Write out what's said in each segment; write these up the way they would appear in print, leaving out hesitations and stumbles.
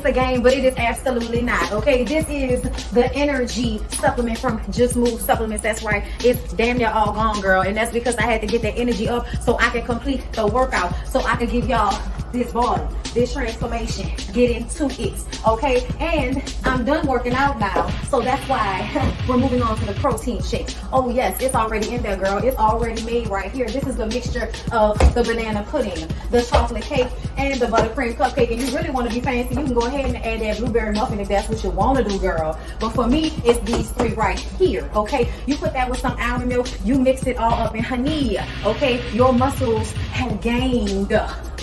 a game, but it is absolutely not, okay? This is the energy supplement from Just Move Supplements. That's right. It's damn near all gone, girl. And that's because I had to get that energy up so I can complete the workout, so I can give y'all this body, this transformation, get into it, okay? And I'm done working out now, so that's why we're moving on to the protein shake. Oh yes, it's already in there, girl. It's already made right here. This is the mixture of the banana pudding, the chocolate cake, and the buttercream cupcake. And you really want to be fancy, you can go ahead and add that blueberry muffin if that's what you want to do, girl. But for me, it's these three right here, okay? You put that with some almond milk, you mix it all up in honey, okay? Your muscles have gained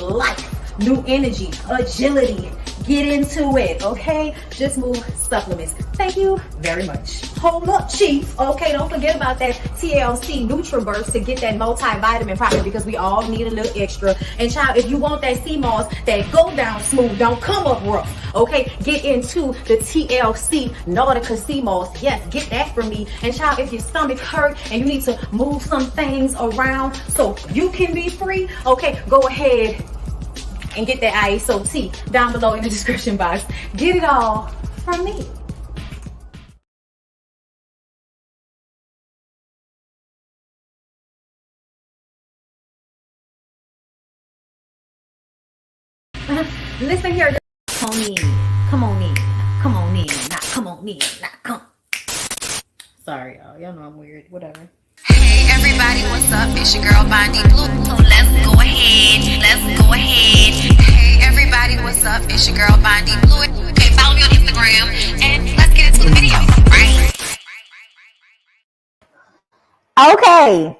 life, new energy, agility. Get into it, okay? Just Move Supplements. Thank you very much. Hold up, Chief. Okay, don't forget about that TLC NutriBurst to get that multivitamin popping, because we all need a little extra. And child, if you want that sea moss that go down smooth, don't come up rough, okay? Get into the TLC Nautica sea moss. Yes, get that from me. And child, if your stomach hurt and you need to move some things around so you can be free, okay, go ahead and get that ISO tea down below in the description box. Get it all from me. Listen here. Come on in. Come on in. Come on in. Not come on in. Not come. Sorry, y'all. Y'all know I'm weird. Whatever. Hey everybody, what's up? It's your girl BondyBlue. So let's go ahead. Let's go ahead. Hey everybody, what's up? It's your girl BondyBlue. Okay, follow me on Instagram and let's get into the video. Right? Okay.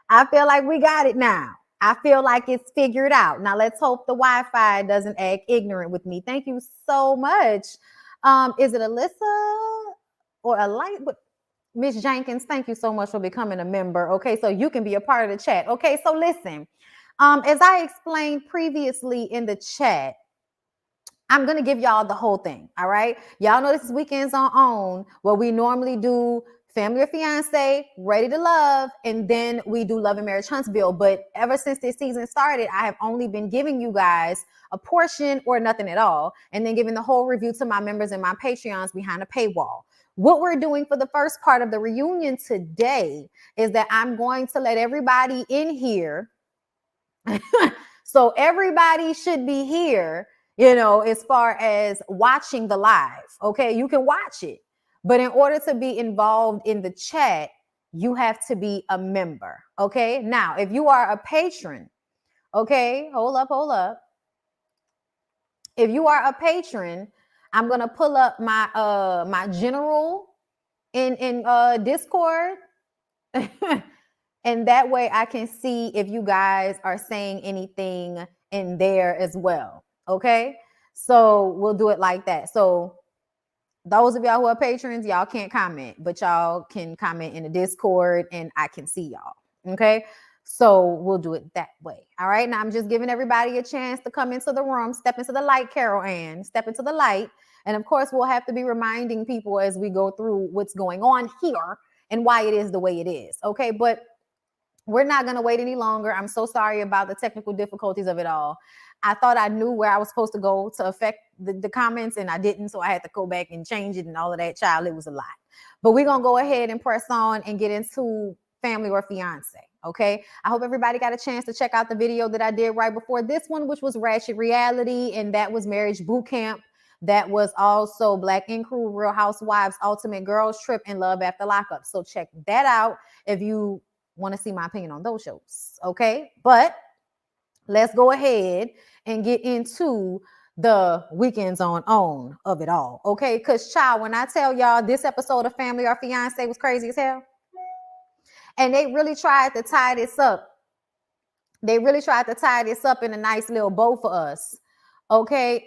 I feel like we got it now. I feel like it's figured out. Now let's hope the Wi-Fi doesn't act ignorant with me. Thank you so much. Is it Alyssa or a light? Miss Jenkins, thank you so much for becoming a member. Okay, so you can be a part of the chat. Okay, so listen, as I explained previously in the chat, I'm going to give y'all the whole thing. All right. Y'all know this is Weekends on OWN, where we normally do Family or Fiance, Ready to Love, and then we do Love and Marriage Huntsville. But ever since this season started, I have only been giving you guys a portion or nothing at all, and then giving the whole review to my members and my Patreons behind a paywall. What we're doing for the first part of the reunion today is that I'm going to let everybody in here. So everybody should be here, you know, as far as watching the live. Okay, you can watch it. But in order to be involved in the chat, you have to be a member. Okay, now, if you are a patron, okay, hold up. If you are a patron, I'm going to pull up my my general in Discord. And that way I can see if you guys are saying anything in there as well. Okay, so we'll do it like that. So those of y'all who are patrons, y'all can't comment, but y'all can comment in the Discord and I can see y'all. Okay, so we'll do it that way. All right, now I'm just giving everybody a chance to come into the room. Step into the light, Carol Ann. Step into the light. And of course, we'll have to be reminding people as we go through what's going on here and why it is the way it is. Okay, but we're not going to wait any longer. I'm so sorry about the technical difficulties of it all. I thought I knew where I was supposed to go to affect the comments, and I didn't. So I had to go back and change it and all of that. Child, it was a lot. But we're going to go ahead and press on and get into Family or Fiance. Okay. I hope everybody got a chance to check out the video that I did right before this one, which was Ratchet Reality. And that was Marriage Boot Camp. That was also Black Ink Crew, Real Housewives, Ultimate Girls Trip, and Love After Lockup. So check that out if you want to see my opinion on those shows. Okay. But let's go ahead and get into the Weekends on OWN of it all. Okay. Because child, when I tell y'all this episode of Family or Fiance was crazy as hell, and they really tried to tie this up. They really tried to tie this up in a nice little bow for us. Okay.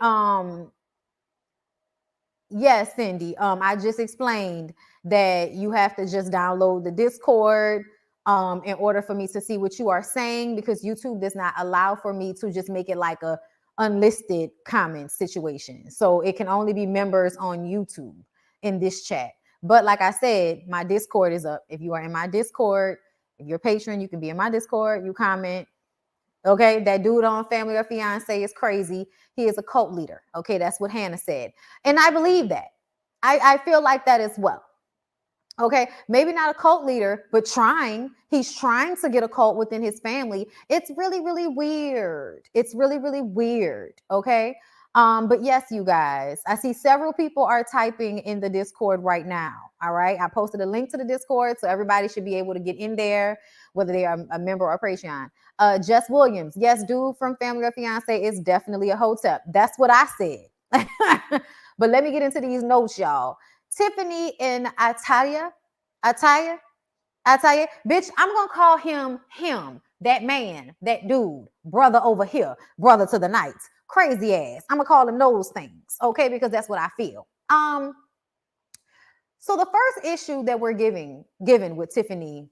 Yes, Cindy. I just explained that you have to just download the Discord in order for me to see what you are saying, because YouTube does not allow for me to just make it like a unlisted comment situation. So it can only be members on YouTube in this chat. But like I said, my Discord is up. If you are in my Discord, if you're a patron, you can be in my Discord. You comment, Okay, that dude on Family or Fiance is crazy. He is a cult leader. Okay, that's what Hannah said. And I believe that. I feel like that as well. Okay, maybe not a cult leader, but trying. He's trying to get a cult within his family. It's really, really weird. It's really, really weird. Okay. But yes, you guys, I see several people are typing in the Discord right now. All right. I posted a link to the Discord, so everybody should be able to get in there, whether they are a member or Patreon. Jess Williams, yes, dude from Family or Fiance is definitely a hotep. That's what I said. But let me get into these notes, y'all. Tiffany and Ataya, bitch, I'm gonna call him, that man, that dude, brother over here, brother to the night, crazy ass. I'm gonna call him those things, okay? Because that's what I feel. So the first issue that we're given with Tiffany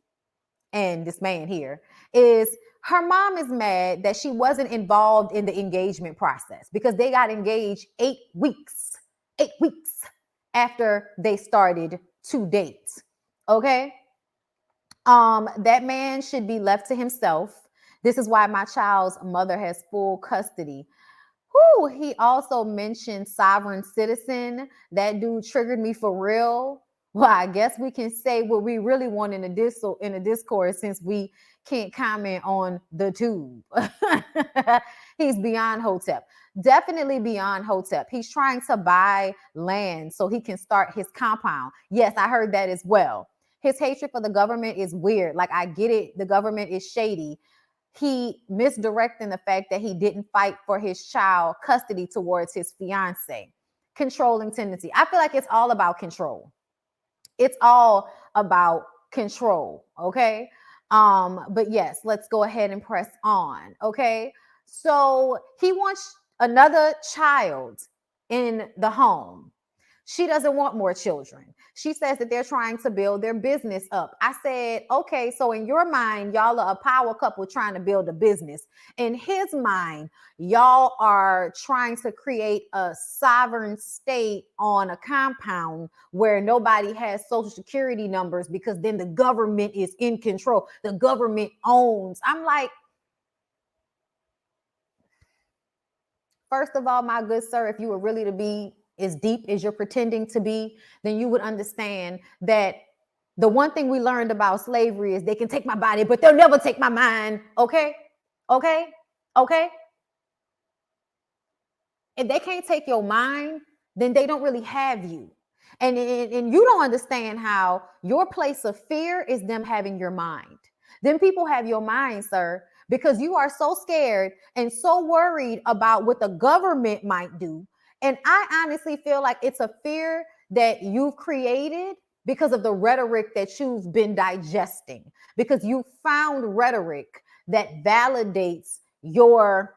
and this man here is her mom is mad that she wasn't involved in the engagement process because they got engaged 8 weeks after they started to date. Okay. That man should be left to himself. This is why my child's mother has full custody. Whew, he also mentioned sovereign citizen. That dude triggered me for real. Well, I guess we can say what we really want in the Discord since we can't comment on the tube. He's beyond Hotep. Definitely beyond Hotep. He's trying to buy land so he can start his compound. Yes, I heard that as well. His hatred for the government is weird. Like, I get it. The government is shady. He misdirecting the fact that he didn't fight for his child custody towards his fiance. Controlling tendency. I feel like it's all about control. It's all about control. Okay. But yes, let's go ahead and press on. Okay. So he wants another child in the home. She doesn't want more children. She says that they're trying to build their business up. I said, okay, so in your mind, y'all are a power couple trying to build a business. In his mind, y'all are trying to create a sovereign state on a compound where nobody has social security numbers because then the government is in control. The government owns. I'm like, first of all, my good sir, if you were really to be as deep as you're pretending to be, then you would understand that the one thing we learned about slavery is they can take my body, but they'll never take my mind. Okay? Okay? Okay? If they can't take your mind, then they don't really have you. And you don't understand how your place of fear is them having your mind. Then people have your mind, sir, because you are so scared and so worried about what the government might do. And I honestly feel like it's a fear that you've created because of the rhetoric that you've been digesting, because you found rhetoric that validates your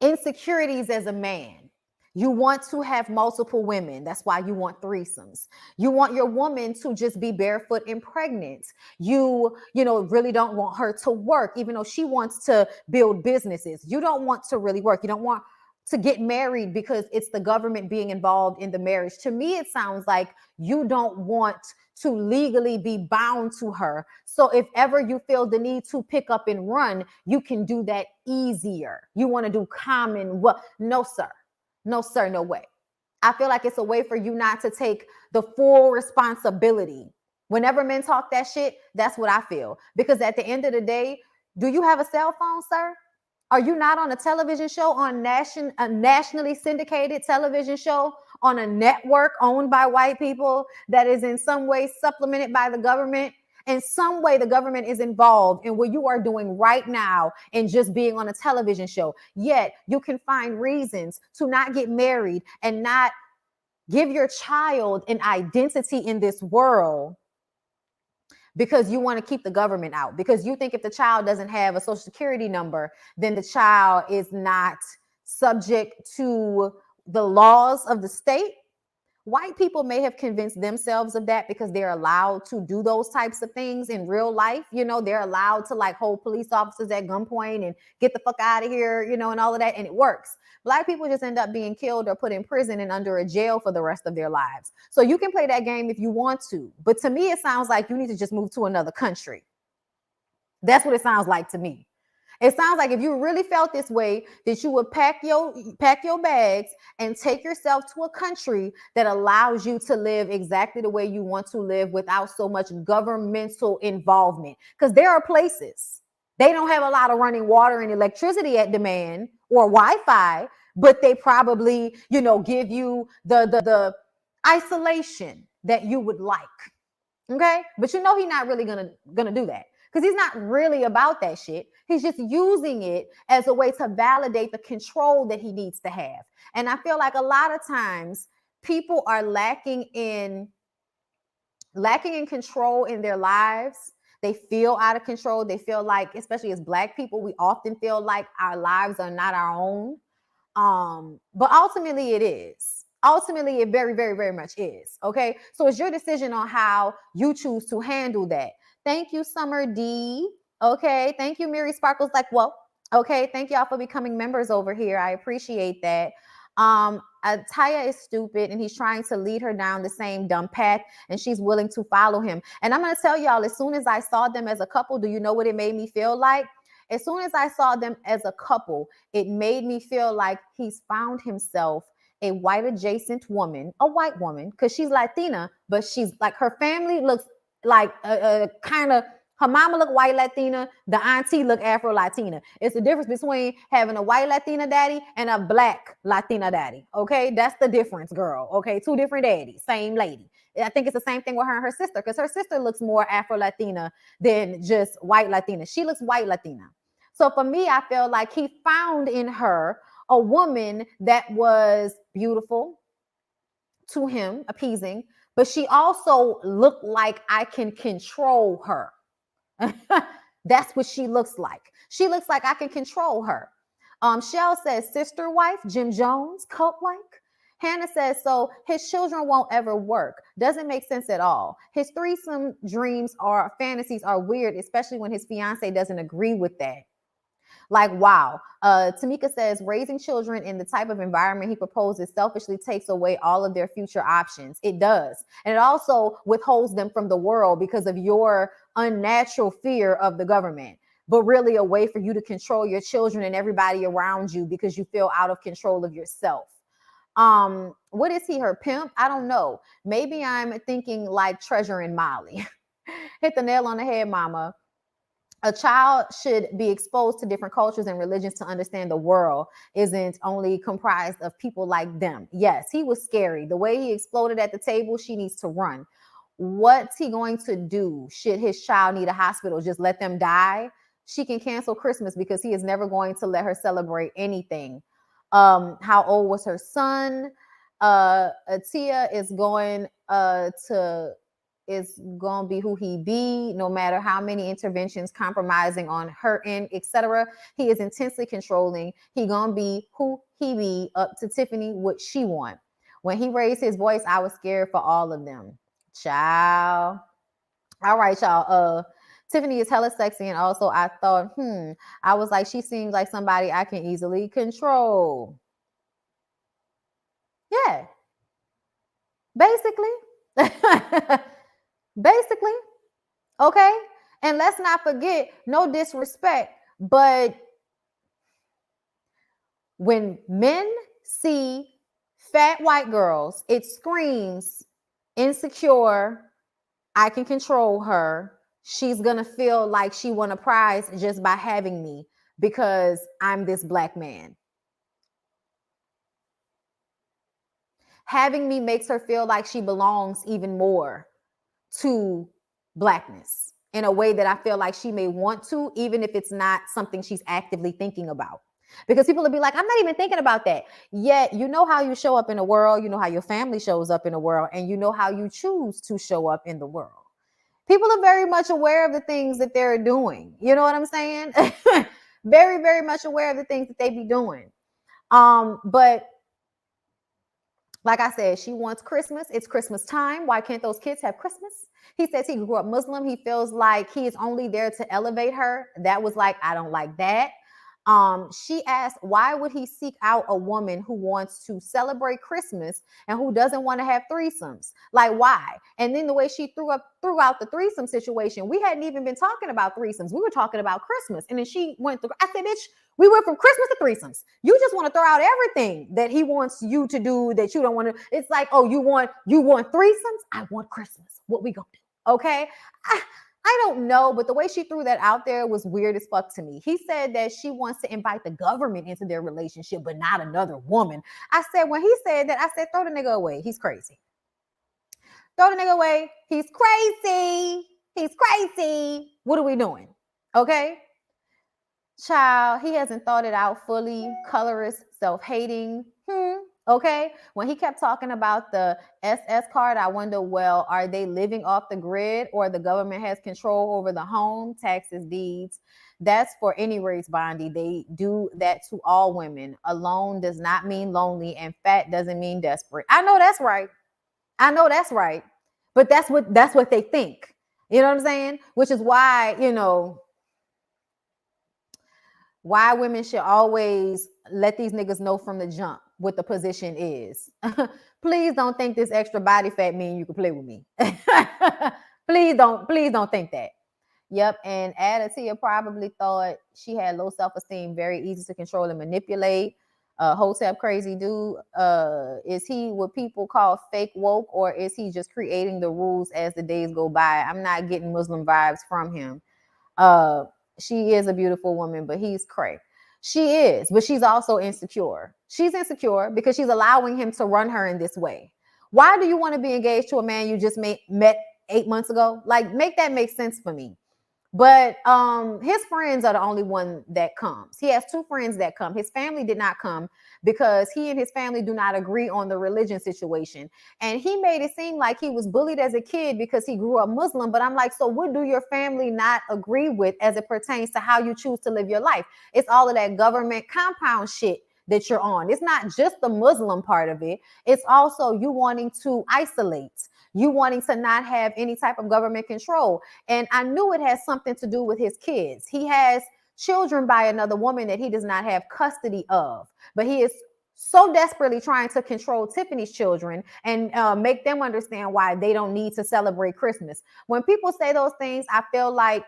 insecurities as a man. You want to have multiple women. That's why you want threesomes. You want your woman to just be barefoot and pregnant. You really don't want her to work, even though she wants to build businesses. You don't want to really work. You don't want to get married because it's the government being involved in the marriage. To me, it sounds like you don't want to legally be bound to her. So if ever you feel the need to pick up and run, you can do that easier. You want to do common what? No, sir. No, sir, no way. I feel like it's a way for you not to take the full responsibility. Whenever men talk that shit, that's what I feel. Because at the end of the day, do you have a cell phone, sir? Are you not on a television show, on a nationally syndicated television show, on a network owned by white people that is in some way supplemented by the government? In some way, the government is involved in what you are doing right now and just being on a television show. Yet you can find reasons to not get married and not give your child an identity in this world because you want to keep the government out, because you think if the child doesn't have a social security number, then the child is not subject to the laws of the state. White people may have convinced themselves of that because they're allowed to do those types of things in real life. They're allowed to like hold police officers at gunpoint and get the fuck out of here, and all of that. And it works. Black people just end up being killed or put in prison and under a jail for the rest of their lives. So you can play that game if you want to. But to me, it sounds like you need to just move to another country. That's what it sounds like to me. It sounds like if you really felt this way, that you would pack your bags and take yourself to a country that allows you to live exactly the way you want to live without so much governmental involvement. Because there are places they don't have a lot of running water and electricity at demand or Wi-Fi, but they probably, give you the isolation that you would like. Okay, but he's not really gonna do that because he's not really about that shit. He's just using it as a way to validate the control that he needs to have. And I feel like a lot of times people are lacking in control in their lives. They feel out of control. They feel like, especially as Black people, we often feel like our lives are not our own. But ultimately it is. Ultimately, it very, very, very much is. Okay. So it's your decision on how you choose to handle that. Thank you, Summer D. Okay. Thank you, Mary Sparkles. Like, well, okay. Thank y'all for becoming members over here. I appreciate that. Taya is stupid and he's trying to lead her down the same dumb path and she's willing to follow him. And I'm going to tell y'all, as soon as I saw them as a couple, do you know what it made me feel like? As soon as I saw them as a couple, it made me feel like he's found himself a white adjacent woman, a white woman, because she's Latina, but she's like, her family looks like a kind of, her mama look white Latina, the auntie look Afro Latina. It's the difference between having a white Latina daddy and a Black Latina daddy. Okay, that's the difference, girl. Okay, two different daddies, same lady. I think it's the same thing with her and her sister, because her sister looks more Afro Latina than just white Latina. She looks white Latina. So for me, I feel like he found in her a woman that was beautiful to him, appeasing, but she also looked like I can control her. That's what she looks like. She looks like I can control her. Shell says sister wife, Jim Jones, cult like. Hannah says, so his children won't ever work. Doesn't make sense at all. His threesome dreams or fantasies are weird, especially when his fiance doesn't agree with that. Like, wow. Tamika says, raising children in the type of environment he proposes selfishly takes away all of their future options. It does. And it also withholds them from the world because of your unnatural fear of the government, but really a way for you to control your children and everybody around you because you feel out of control of yourself. What is he, her pimp? I don't know. Maybe I'm thinking like Treasure and Molly. Hit the nail on the head, mama. A child should be exposed to different cultures and religions to understand the world isn't only comprised of people like them. Yes, he was scary. The way he exploded at the table, she needs to run. What's he going to do? Should his child need a hospital? Just let them die? She can cancel Christmas because he is never going to let her celebrate anything. How old was her son? Atia is going to be who he be, no matter how many interventions compromising on her end, etc. He is intensely controlling. He gonna be who he be, up to Tiffany what she want. When he raised his voice, I was scared for all of them. Child. All right, y'all. Tiffany is hella sexy, and also I thought, I was like, she seems like somebody I can easily control. Yeah. Basically. Basically. Okay. And let's not forget, no disrespect, but when men see fat white girls, it screams insecure. I can control her. She's going to feel like she won a prize just by having me because I'm this Black man. Having me makes her feel like she belongs even more to Blackness in a way that I feel like she may want to, even if it's not something she's actively thinking about. Because people will be like, I'm not even thinking about that. Yet, you know how you show up in the world, you know how your family shows up in the world, and you know how you choose to show up in the world. People are very much aware of the things that they're doing. You know what I'm saying? Very, very much aware of the things that they be doing. But like I said, she wants Christmas. It's Christmas time. Why can't those kids have Christmas? He says he grew up Muslim. He feels like he is only there to elevate her. That was like, I don't like that. She asked, why would he seek out a woman who wants to celebrate Christmas and who doesn't want to have threesomes? Like, why? And then the way she threw out the threesome situation, we hadn't even been talking about threesomes. We were talking about Christmas. And then she went through, I said, bitch, we went from Christmas to threesomes. You just want to throw out everything that he wants you to do that you don't want to. It's like, oh, you want threesomes? I want Christmas. What we gonna do? Okay. I don't know, but the way she threw that out there was weird as fuck to me. He said that she wants to invite the government into their relationship, but not another woman. I said, when he said that, I said, throw the nigga away. He's crazy. Throw the nigga away. He's crazy. He's crazy. What are we doing? Okay. Child, he hasn't thought it out fully. Colorist, self-hating. Okay. When he kept talking about the SS card, I wonder, well, are they living off the grid or the government has control over the home, taxes, deeds? That's for any race, Bondi. They do that to all women. Alone does not mean lonely, and fat doesn't mean desperate. I know that's right. I know that's right. But that's what they think. You know what I'm saying? Which is why, why women should always let these niggas know from the jump what the position is. Please don't think this extra body fat mean you can play with me. please don't think that. Yep, and Adatia probably thought she had low self-esteem, very easy to control and manipulate. Hotep crazy dude. Is he what people call fake woke, or is he just creating the rules as the days go by? I'm not getting Muslim vibes from him. She is a beautiful woman, but he's cray. She is, but she's also insecure. She's insecure because she's allowing him to run her in this way. Why do you want to be engaged to a man you just met 8 months ago? Like, make that make sense for me. But his friends are the only one that comes. He has 2 friends that come. His family did not come because he and his family do not agree on the religion situation. And he made it seem like he was bullied as a kid because he grew up Muslim. But I'm like, so what do your family not agree with as it pertains to how you choose to live your life? It's all of that government compound shit that you're on. It's not just the Muslim part of it. It's also you wanting to isolate, you wanting to not have any type of government control. And I knew it has something to do with his kids. He has children by another woman that he does not have custody of, but he is so desperately trying to control Tiffany's children and make them understand why they don't need to celebrate Christmas. When people say those things, I feel like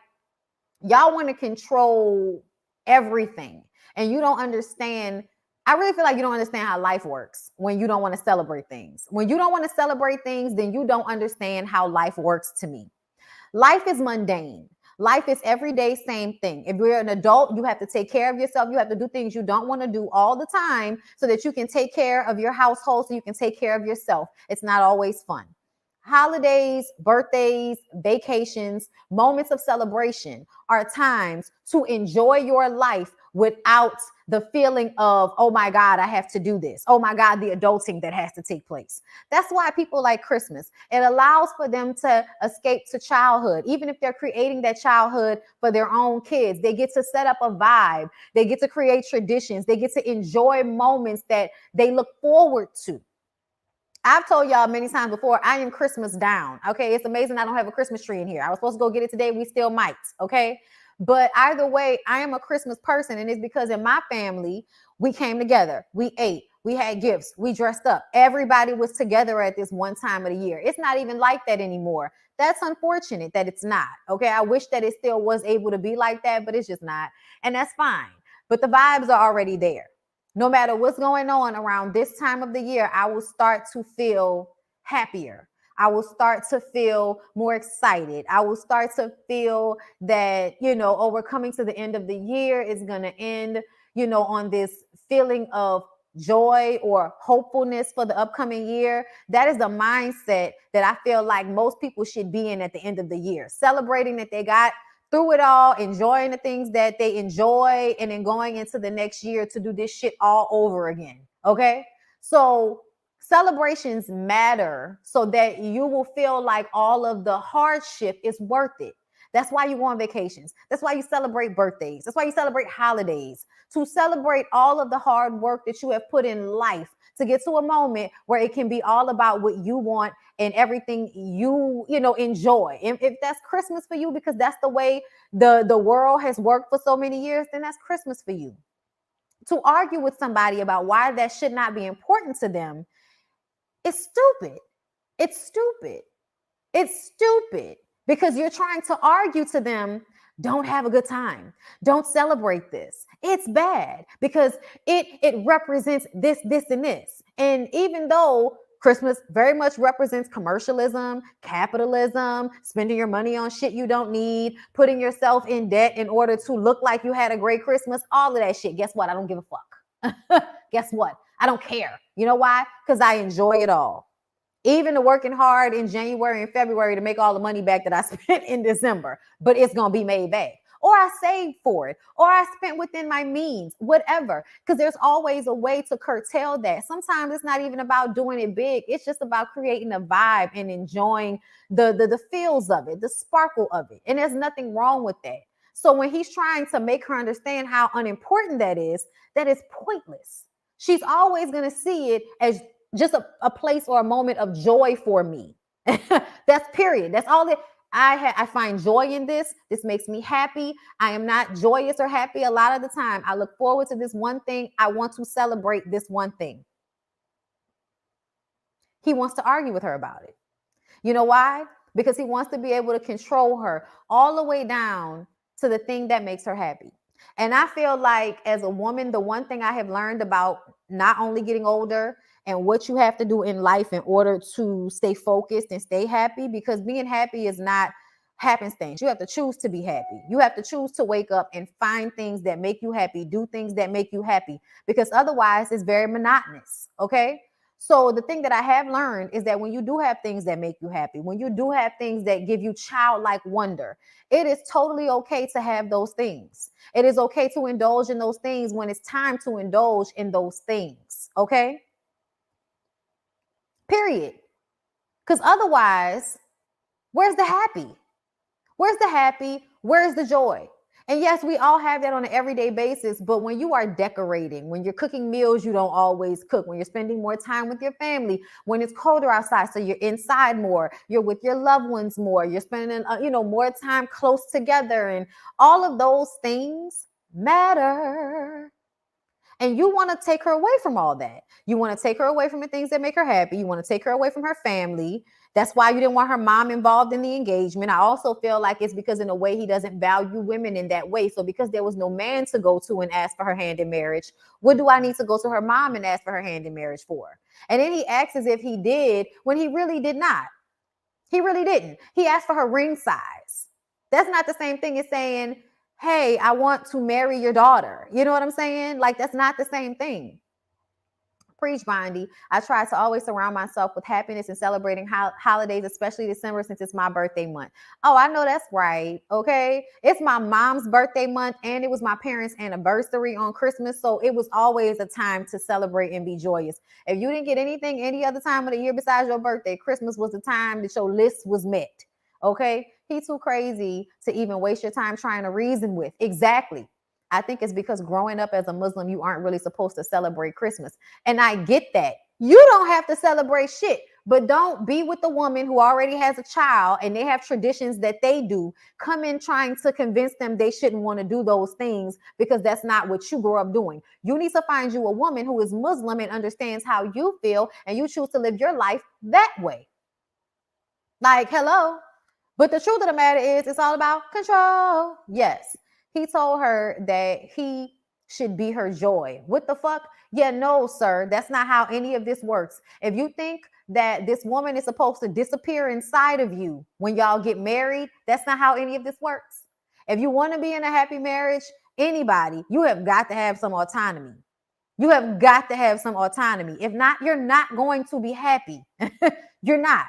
y'all want to control everything and you don't understand. I really feel like you don't understand how life works when you don't want to celebrate things. When you don't want to celebrate things, then you don't understand how life works to me. Life is mundane. Life is everyday, same thing. If you're an adult, you have to take care of yourself. You have to do things you don't want to do all the time so that you can take care of your household, so you can take care of yourself. It's not always fun. Holidays, birthdays, vacations, moments of celebration are times to enjoy your life without the feeling of, oh my God, I have to do this. Oh my God, the adulting that has to take place. That's why people like Christmas. It allows for them to escape to childhood. Even if they're creating that childhood for their own kids, they get to set up a vibe. They get to create traditions. They get to enjoy moments that they look forward to. I've told y'all many times before, I am Christmas down. Okay. It's amazing I don't have a Christmas tree in here. I was supposed to go get it today. We still might. Okay. But either way, I am a Christmas person. And it's because in my family, we came together. We ate. We had gifts. We dressed up. Everybody was together at this one time of the year. It's not even like that anymore. That's unfortunate that it's not. Okay. I wish that it still was able to be like that, but it's just not. And that's fine. But the vibes are already there. No matter what's going on around this time of the year, I will start to feel happier. I will start to feel more excited. I will start to feel that, we're coming to the end of the year. It's going to end, on this feeling of joy or hopefulness for the upcoming year. That is the mindset that I feel like most people should be in at the end of the year, celebrating that they got through it all, enjoying the things that they enjoy, and then going into the next year to do this shit all over again. Okay. So celebrations matter so that you will feel like all of the hardship is worth it. That's why you go on vacations. That's why you celebrate birthdays. That's why you celebrate holidays, to celebrate all of the hard work that you have put in life to get to a moment where it can be all about what you want and everything you know, enjoy. If that's Christmas for you, because that's the way the world has worked for so many years, then that's Christmas for you. To argue with somebody about why that should not be important to them is stupid. It's stupid. It's stupid because you're trying to argue to them, don't have a good time. Don't celebrate this. It's bad because it represents this, and this. And even though Christmas very much represents commercialism, capitalism, spending your money on shit you don't need, putting yourself in debt in order to look like you had a great Christmas, all of that shit. Guess what? I don't give a fuck. Guess what? I don't care. You know why? Because I enjoy it all. Even to working hard in January and February to make all the money back that I spent in December, but it's going to be made back. Or I saved for it, or I spent within my means, whatever. Because there's always a way to curtail that. Sometimes it's not even about doing it big. It's just about creating a vibe and enjoying the feels of it, the sparkle of it. And there's nothing wrong with that. So when he's trying to make her understand how unimportant that is pointless. She's always going to see it as just a place or a moment of joy for me. That's period. That's all that I find joy in this. This makes me happy. I am not joyous or happy a lot of the time. I look forward to this one thing. I want to celebrate this one thing. He wants to argue with her about it. You know why? Because he wants to be able to control her all the way down to the thing that makes her happy. And I feel like as a woman, the one thing I have learned about not only getting older and what you have to do in life in order to stay focused and stay happy, because being happy is not happenstance. You have to choose to be happy. You have to choose to wake up and find things that make you happy, do things that make you happy, because otherwise it's very monotonous. Okay. So the thing that I have learned is that when you do have things that make you happy, when you do have things that give you childlike wonder, it is totally okay to have those things. It is okay to indulge in those things when it's time to indulge in those things. Okay. Period. Because otherwise, where's the happy? Where's the happy? Where's the joy? And yes, we all have that on an everyday basis. But when you are decorating, when you're cooking meals you don't always cook, when you're spending more time with your family, when it's colder outside, so you're inside more, you're with your loved ones more, you're spending, more time close together, and all of those things matter. And you want to take her away from all that. You want to take her away from the things that make her happy. You want to take her away from her family. That's why you didn't want her mom involved in the engagement. I also feel like it's because in a way he doesn't value women in that way. So because there was no man to go to and ask for her hand in marriage, what do I need to go to her mom and ask for her hand in marriage for? And then he acts as if he did when he really did not. He really didn't. He asked for her ring size. That's not the same thing as saying, hey, I want to marry your daughter. You know what I'm saying? Like, that's not the same thing. Preach, Bondy. I try to always surround myself with happiness and celebrating holidays, especially December, since it's my birthday month. Oh, I know that's right. Okay. It's my mom's birthday month, and it was my parents' anniversary on Christmas. So it was always a time to celebrate and be joyous. If you didn't get anything any other time of the year besides your birthday, Christmas was the time that your list was met. Okay. He's too crazy to even waste your time trying to reason with. Exactly. I think it's because growing up as a Muslim, you aren't really supposed to celebrate Christmas. And I get that. You don't have to celebrate shit, but don't be with the woman who already has a child and they have traditions that they do. Come in trying to convince them they shouldn't want to do those things because that's not what you grew up doing. You need to find you a woman who is Muslim and understands how you feel, and you choose to live your life that way. Like, hello. But the truth of the matter is, it's all about control. Yes. He told her that he should be her joy. What the fuck? Yeah, no, sir. That's not how any of this works. If you think that this woman is supposed to disappear inside of you when y'all get married, that's not how any of this works. If you want to be in a happy marriage, anybody, you have got to have some autonomy. You have got to have some autonomy. If not, you're not going to be happy. You're not.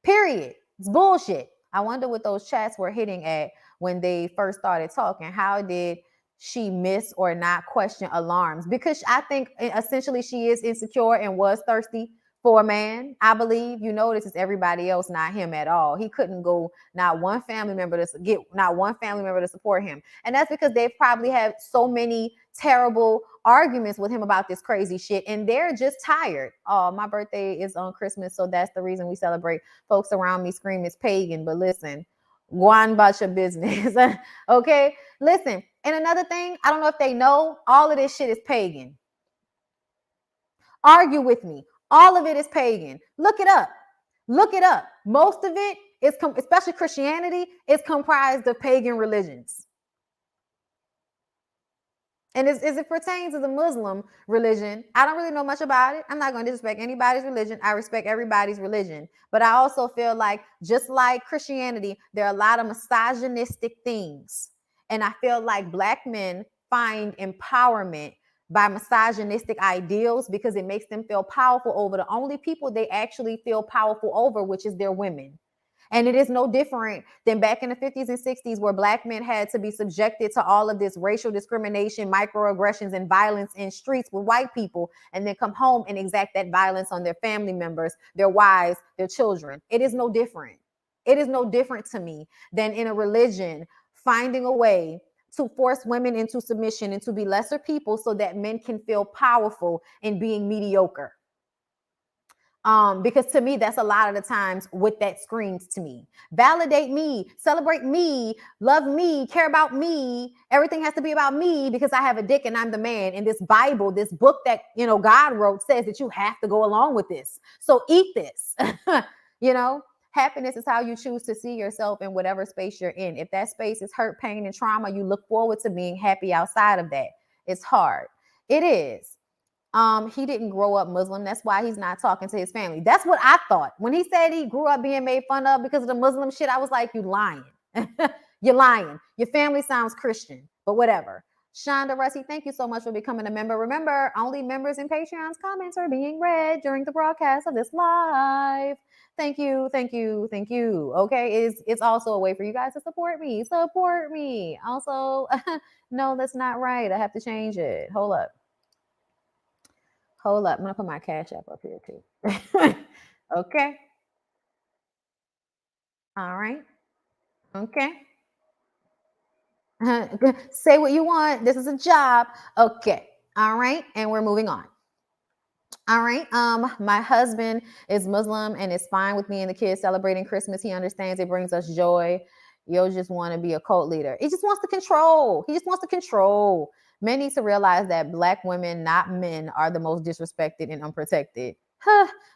Period. It's bullshit. I wonder what those chats were hitting at when they first started talking. How did she miss or not question alarms? Because I think essentially she is insecure and was thirsty for a man, I believe. You notice it's everybody else, not him at all. He couldn't go not one family member to support him. And that's because they've probably had so many terrible arguments with him about this crazy shit, and they're just tired. Oh, my birthday is on Christmas, so that's the reason we celebrate. Folks around me scream it's pagan, but listen, go on about your business. Okay, listen. And another thing, I don't know if they know, all of this shit is pagan. Argue with me. All of it is pagan. Look it up. Look it up. Most of it is, especially Christianity, is comprised of pagan religions. And as it pertains to the Muslim religion, I don't really know much about it. I'm not going to disrespect anybody's religion. I respect everybody's religion. But I also feel like, just like Christianity, there are a lot of misogynistic things. And I feel like Black men find empowerment by misogynistic ideals because it makes them feel powerful over the only people they actually feel powerful over, which is their women. And it is no different than back in the 50s and 60s, where Black men had to be subjected to all of this racial discrimination, microaggressions, and violence in streets with white people, and then come home and exact that violence on their family members, their wives, their children. It is no different. It is no different to me than in a religion finding a way to force women into submission and to be lesser people so that men can feel powerful in being mediocre. Because to me, that's a lot of the times what that screams to me. Validate me, celebrate me, love me, care about me. Everything has to be about me because I have a dick and I'm the man. And this Bible, this book that, God wrote, says that you have to go along with this. So eat this. Happiness is how you choose to see yourself in whatever space you're in. If that space is hurt, pain, and trauma, you look forward to being happy outside of that. It's hard. It is. He didn't grow up Muslim. That's why he's not talking to his family. That's what I thought. When he said he grew up being made fun of because of the Muslim shit, I was like, you lying. You're lying. Your family sounds Christian, but whatever. Shonda Russi, thank you so much for becoming a member. Remember, only members and Patreon's comments are being read during the broadcast of this live. Thank you, thank you, thank you. Okay, it's also a way for you guys to support me. Support me. Also, no, that's not right. I have to change it. Hold up. I'm gonna put my Cash App up here too. Okay. All right. Okay. Say what you want. This is a job. Okay. All right. And we're moving on. All right. My husband is Muslim and it's fine with me and the kids celebrating Christmas. He understands it brings us joy. You'll just want to be a cult leader. He just wants to control. Men need to realize that Black women, not men, are the most disrespected and unprotected.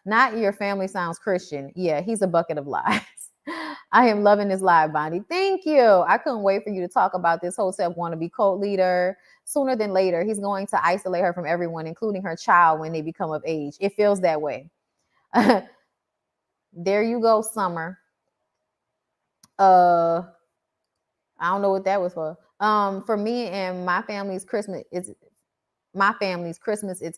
Not your family sounds Christian. Yeah, he's a bucket of lies. I am loving this live, Bonnie. Thank you. I couldn't wait for you to talk about this Hotep wannabe cult leader. Sooner than later, he's going to isolate her from everyone, including her child, when they become of age. It feels that way. There you go, Summer. I don't know what that was for. For me and my family's Christmas, it's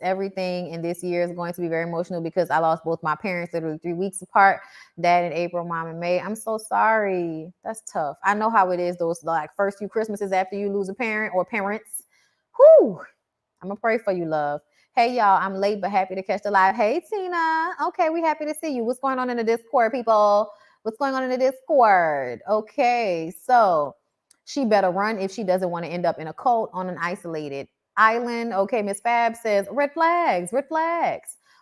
everything. And this year is going to be very emotional because I lost both my parents literally 3 weeks apart. Dad in April, mom in May. I'm so sorry. That's tough. I know how it is. Those like first few Christmases after you lose a parent or parents. Whew. I'm gonna pray for you, love. Hey y'all, I'm late but happy to catch the live. Hey Tina. Okay, we happy to see you. What's going on in the Discord, people? What's going on in the Discord? Okay, so she better run if she doesn't want to end up in a cult on an isolated island. Okay, Miss Fab says, red flags.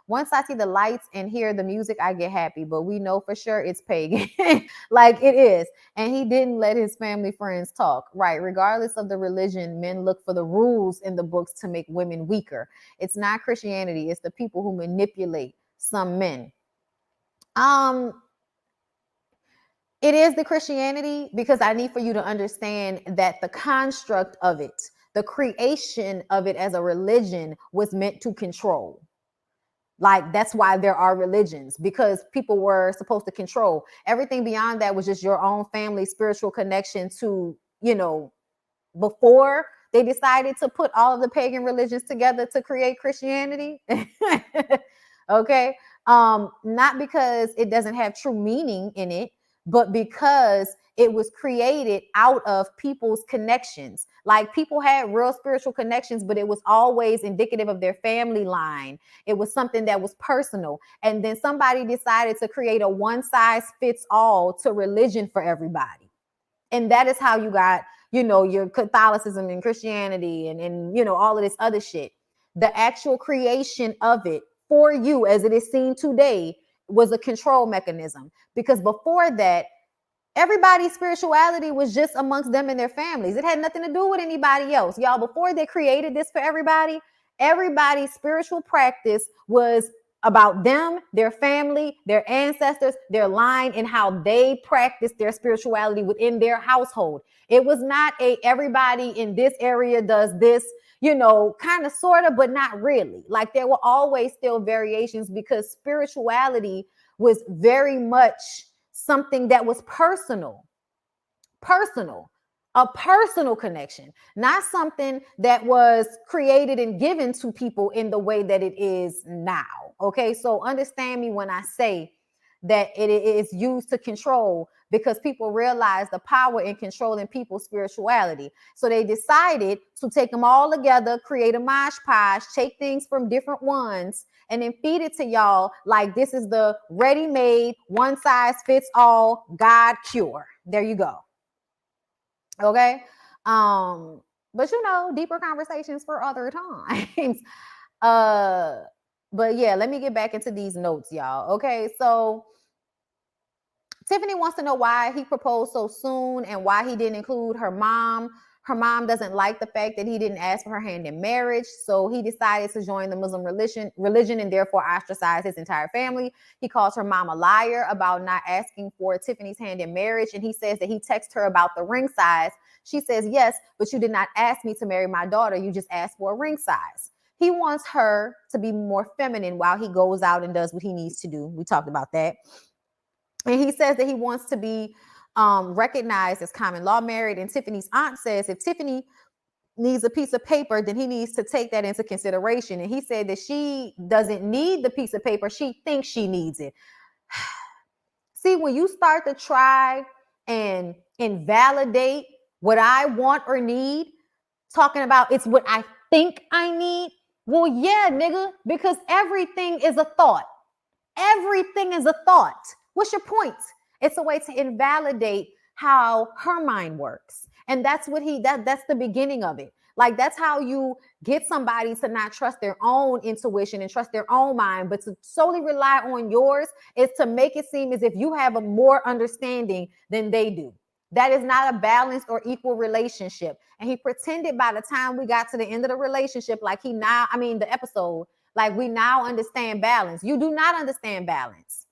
Once I see the lights and hear the music, I get happy, but we know for sure it's pagan. Like it is. And he didn't let his family friends talk. Right. Regardless of the religion, men look for the rules in the books to make women weaker. It's not Christianity. It's the people who manipulate some men. It is the Christianity because I need for you to understand that the construct of it, the creation of it as a religion was meant to control. Like that's why there are religions, because people were supposed to control. Everything beyond that was just your own family spiritual connection to, before they decided to put all of the pagan religions together to create Christianity. Okay. Not because it doesn't have true meaning in it, but because it was created out of people's connections. Like people had real spiritual connections, but it was always indicative of their family line. It was something that was personal. And then somebody decided to create a one size fits all to religion for everybody. And that is how you got, your Catholicism and Christianity and all of this other shit. The actual creation of it for you as it is seen today was a control mechanism. Because before that, everybody's spirituality was just amongst them and their families. It had nothing to do with anybody else. Y'all, before they created this for everybody, everybody's spiritual practice was about them, their family, their ancestors, their line, and how they practiced their spirituality within their household. It was not everybody in this area does this, kind of, sort of, but not really. Like there were always still variations because spirituality was very much something that was personal, a personal connection, not something that was created and given to people in the way that it is now. Okay, so understand me when I say that it is used to control, because people realize the power in controlling people's spirituality. So they decided to take them all together, create a mosh podge, take things from different ones, and then feed it to y'all like this is the ready-made, one size fits all God cure. There you go. Okay. But deeper conversations for other times. But yeah, let me get back into these notes, y'all. Okay, so Tiffany wants to know why he proposed so soon and why he didn't include her mom. Her mom doesn't like the fact that he didn't ask for her hand in marriage, so he decided to join the Muslim religion and therefore ostracize his entire family. He calls her mom a liar about not asking for Tiffany's hand in marriage, and he says that he texted her about the ring size. She says, yes, but you did not ask me to marry my daughter. You just asked for a ring size. He wants her to be more feminine while he goes out and does what he needs to do. We talked about that. And he says that he wants to be recognized as common law married. And Tiffany's aunt says if Tiffany needs a piece of paper, then he needs to take that into consideration. And he said that she doesn't need the piece of paper. She thinks she needs it. See, when you start to try and invalidate what I want or need, talking about it's what I think I need. Well, yeah, nigga, because everything is a thought. Everything is a thought. What's your point? It's a way to invalidate how her mind works. And that's what that's the beginning of it. Like that's how you get somebody to not trust their own intuition and trust their own mind, but to solely rely on yours is to make it seem as if you have a more understanding than they do. That is not a balanced or equal relationship. And he pretended by the time we got to the end of the relationship, the episode, like we now understand balance. You do not understand balance.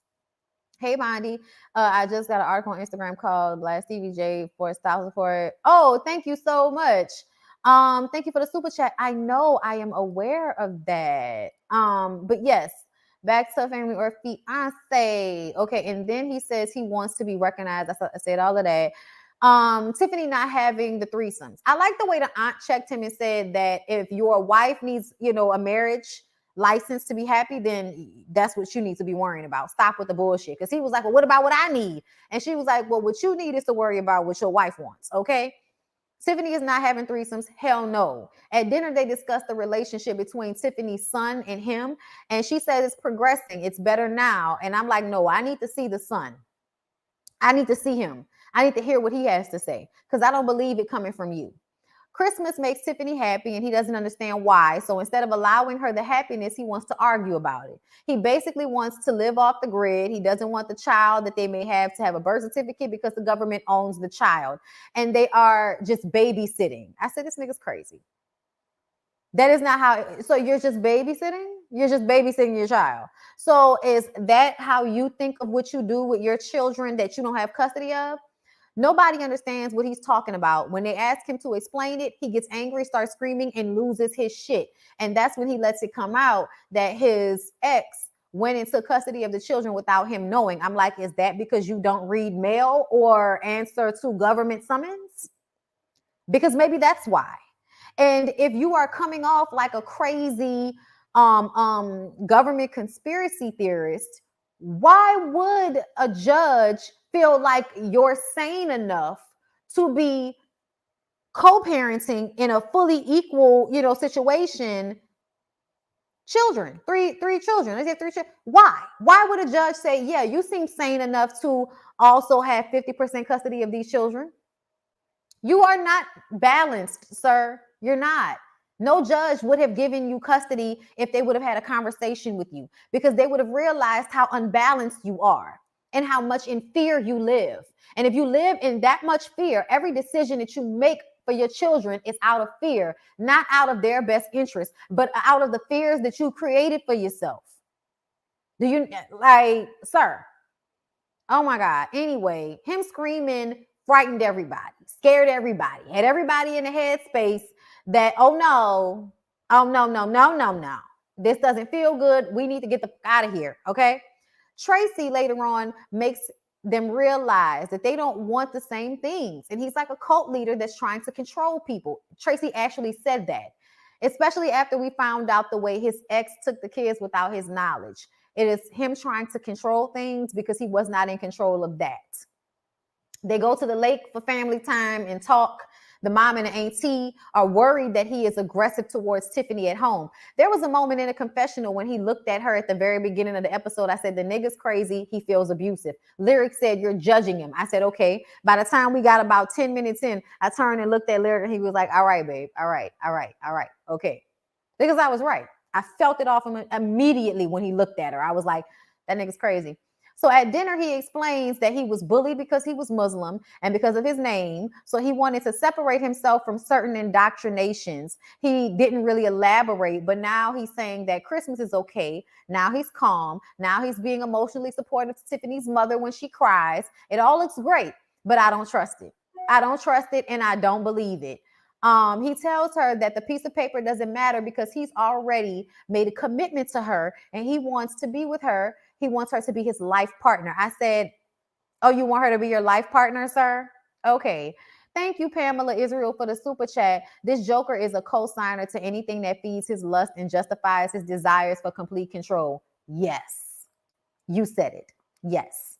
Hey, Bondi. I just got an article on Instagram called Blast TVJ for 1,000 for it. Oh, thank you so much. Thank you for the super chat. I know I am aware of that. But yes, back to family or fiance. Okay, and then he says he wants to be recognized. I said all of that. Tiffany not having the threesomes. I like the way the aunt checked him and said that if your wife needs, a marriage license to be happy, then that's what you need to be worrying about. Stop with the bullshit. Because he was like, well, what about what I need? And she was like, well, what you need is to worry about what your wife wants. Okay. Tiffany is not having threesomes. Hell no. At dinner, they discussed the relationship between Tiffany's son and him. And she said it's progressing. It's better now. And I'm like, no, I need to see the son. I need to see him. I need to hear what he has to say because I don't believe it coming from you. Christmas makes Tiffany happy and he doesn't understand why. So instead of allowing her the happiness, he wants to argue about it. He basically wants to live off the grid. He doesn't want the child that they may have to have a birth certificate because the government owns the child and they are just babysitting. I said, this nigga's crazy. That is not how, so you're just babysitting? You're just babysitting your child. So is that how you think of what you do with your children that you don't have custody of? Nobody understands what he's talking about. When they ask him to explain it, he gets angry, starts screaming, and loses his shit. And that's when he lets it come out that his ex went into custody of the children without him knowing. I'm like, is that because you don't read mail or answer to government summons? Because maybe that's why. And if you are coming off like a crazy government conspiracy theorist, why would a judge feel like you're sane enough to be co-parenting in a fully equal, situation, children, three children. Let's say three children. Why would a judge say, yeah, you seem sane enough to also have 50% custody of these children? You are not balanced, sir. You're not. No judge would have given you custody if they would have had a conversation with you, because they would have realized how unbalanced you are and how much in fear you live. And if you live in that much fear, every decision that you make for your children is out of fear, not out of their best interest, but out of the fears that you created for yourself. Do you, like, sir? Oh my God. Anyway, him screaming frightened everybody, scared everybody, had everybody in the headspace that, oh no, no. This doesn't feel good. We need to get the fuck out of here. Okay. Tracy later on makes them realize that they don't want the same things. And he's like a cult leader that's trying to control people. Tracy actually said that, especially after we found out the way his ex took the kids without his knowledge. It is him trying to control things because he was not in control of that. They go to the lake for family time and talk. The mom and the auntie are worried that he is aggressive towards Tiffany at home. There was a moment in a confessional when he looked at her at the very beginning of the episode. I said, the nigga's crazy. He feels abusive. Lyric said, you're judging him. I said, okay. By the time we got about 10 minutes in, I turned and looked at Lyric and he was like, all right, babe. All right. Okay. Because I was right. I felt it off him immediately when he looked at her. I was like, that nigga's crazy. So at dinner, he explains that he was bullied because he was Muslim and because of his name. So he wanted to separate himself from certain indoctrinations. He didn't really elaborate, but now he's saying that Christmas is okay. Now he's calm. Now he's being emotionally supportive to Tiffany's mother when she cries. It all looks great, but I don't trust it. I don't trust it and I don't believe it. He tells her that the piece of paper doesn't matter because he's already made a commitment to her and he wants to be with her. He wants her to be his life partner. I said, oh, you want her to be your life partner, sir? Okay. Thank you, Pamela Israel, for the super chat. This Joker is a co-signer to anything that feeds his lust and justifies his desires for complete control. Yes. You said it. Yes.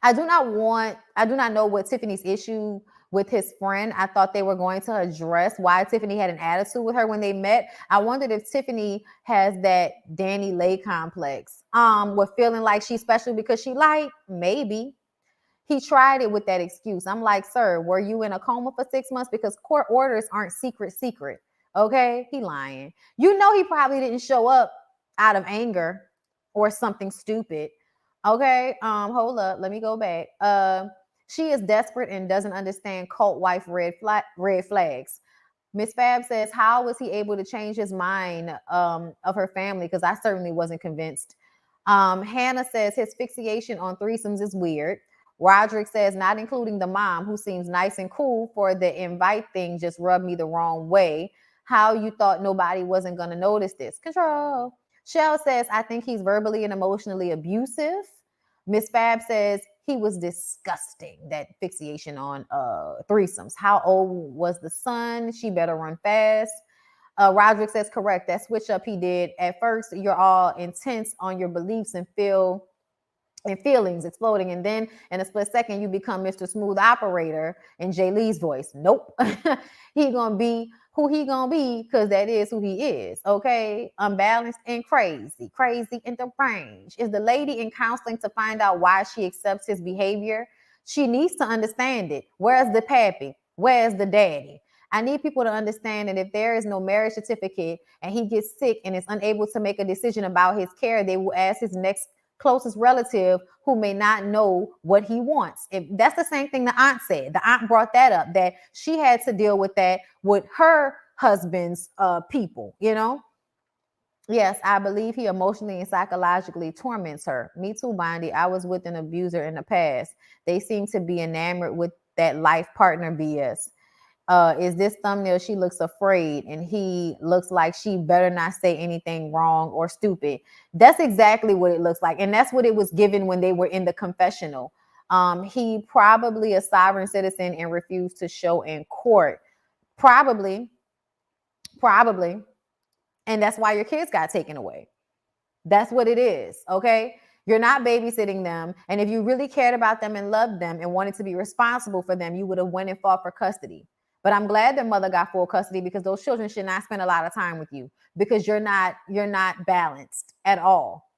I do not know what Tiffany's issue with his friend. I thought they were going to address why Tiffany had an attitude with her when they met. I wondered if Tiffany has that Danny Lay complex. With feeling like she's special because she light. Maybe. He tried it with that excuse. I'm like, sir, were you in a coma for 6 months? Because court orders aren't secret. Okay? He lying. You know he probably didn't show up out of anger or something stupid. Okay, hold up. Let me go back. She is desperate and doesn't understand cult wife red flags. Miss Fab says, how was he able to change his mind of her family? Because I certainly wasn't convinced. Hannah says his fixation on threesomes is weird. Roderick says, not including the mom, who seems nice and cool, for the invite thing just rubbed me the wrong way. How you thought nobody wasn't going to notice this? Control. Shell says, I think he's verbally and emotionally abusive. Miss Fab says he was disgusting, that fixation on threesomes. How old was the son? She better run fast. Roderick says, correct. That switch up he did. At first, you're all intense on your beliefs and feelings exploding. And then in a split second, you become Mr. Smooth Operator in Jay Lee's voice. Nope. He gonna be who he gonna be because that is who he is. Okay. Unbalanced and crazy and deranged. Is the lady in counseling to find out why she accepts his behavior? She needs to understand it. Where's the pappy? Where's the daddy? I need people to understand that if there is no marriage certificate and he gets sick and is unable to make a decision about his care, they will ask his next closest relative who may not know what he wants. If that's the same thing the aunt said. The aunt brought that up, that she had to deal with that with her husband's people, you know? Yes, I believe he emotionally and psychologically torments her. Me too, Bondy. I was with an abuser in the past. They seem to be enamored with that life partner BS. Is this thumbnail? She looks afraid and he looks like she better not say anything wrong or stupid. That's exactly what it looks like. And that's what it was given when they were in the confessional. He probably a sovereign citizen and refused to show in court. Probably. And that's why your kids got taken away. That's what it is. Okay. You're not babysitting them. And if you really cared about them and loved them and wanted to be responsible for them, you would have went and fought for custody. But I'm glad their mother got full custody, because those children should not spend a lot of time with you, because you're not balanced at all.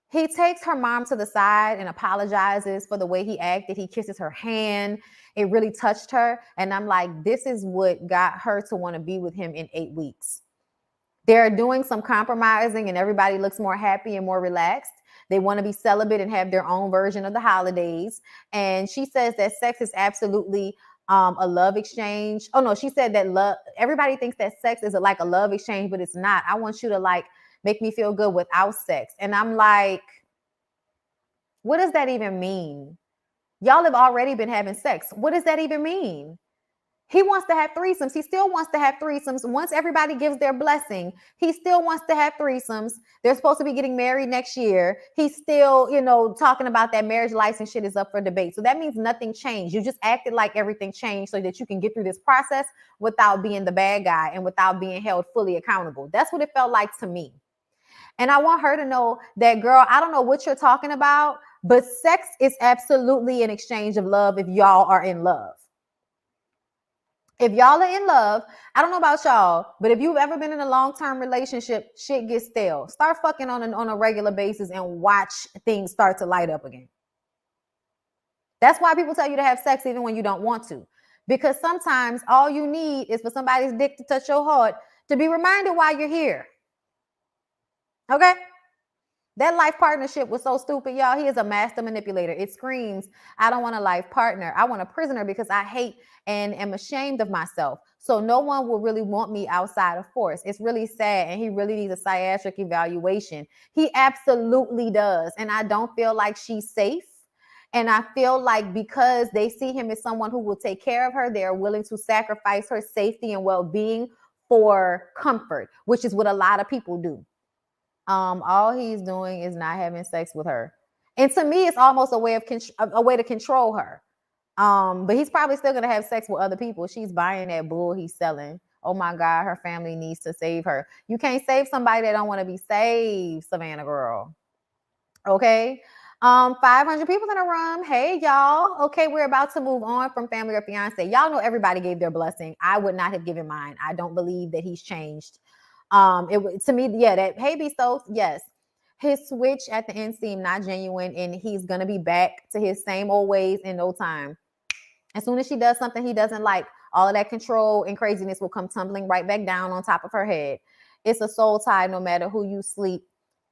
He takes her mom to the side and apologizes for the way he acted. He kisses her hand. It really touched her. And I'm like, this is what got her to want to be with him in 8 weeks. They're doing some compromising and everybody looks more happy and more relaxed. They want to be celibate and have their own version of the holidays. And she says that sex is absolutely a love exchange. Oh no, she said that love, everybody thinks that sex is like a love exchange, but it's not. I want you to like make me feel good without sex. And I'm like, what does that even mean? Y'all have already been having sex. What does that even mean? He wants to have threesomes. He still wants to have threesomes. Once everybody gives their blessing, he still wants to have threesomes. They're supposed to be getting married next year. He's still, talking about that marriage license shit is up for debate. So that means nothing changed. You just acted like everything changed so that you can get through this process without being the bad guy and without being held fully accountable. That's what it felt like to me. And I want her to know that, girl, I don't know what you're talking about, but sex is absolutely an exchange of love if y'all are in love. If y'all are in love, I don't know about y'all, but if you've ever been in a long-term relationship, shit gets stale. Start fucking on a regular basis and watch things start to light up again. That's why people tell you to have sex even when you don't want to. Because sometimes all you need is for somebody's dick to touch your heart to be reminded why you're here. Okay? That life partnership was so stupid, y'all. He is a master manipulator. It screams, I don't want a life partner. I want a prisoner because I hate and am ashamed of myself. So no one will really want me outside of force. It's really sad, and he really needs a psychiatric evaluation. He absolutely does. And I don't feel like she's safe. And I feel like because they see him as someone who will take care of her, they are willing to sacrifice her safety and well-being for comfort, which is what a lot of people do. All he's doing is not having sex with her. And to me, it's almost a way to control her. But he's probably still gonna have sex with other people. She's buying that bull he's selling. Oh my God, her family needs to save her. You can't save somebody that don't want to be saved, Savannah girl. Okay. 500 people in the room. Hey, y'all. Okay, we're about to move on from family or fiance. Y'all know everybody gave their blessing. I would not have given mine. I don't believe that he's changed. To me, yeah, that hey B Stokes, yes. His switch at the end seemed not genuine, and he's gonna be back to his same old ways in no time. As soon as she does something he doesn't like, all of that control and craziness will come tumbling right back down on top of her head. It's a soul tie no matter who you sleep.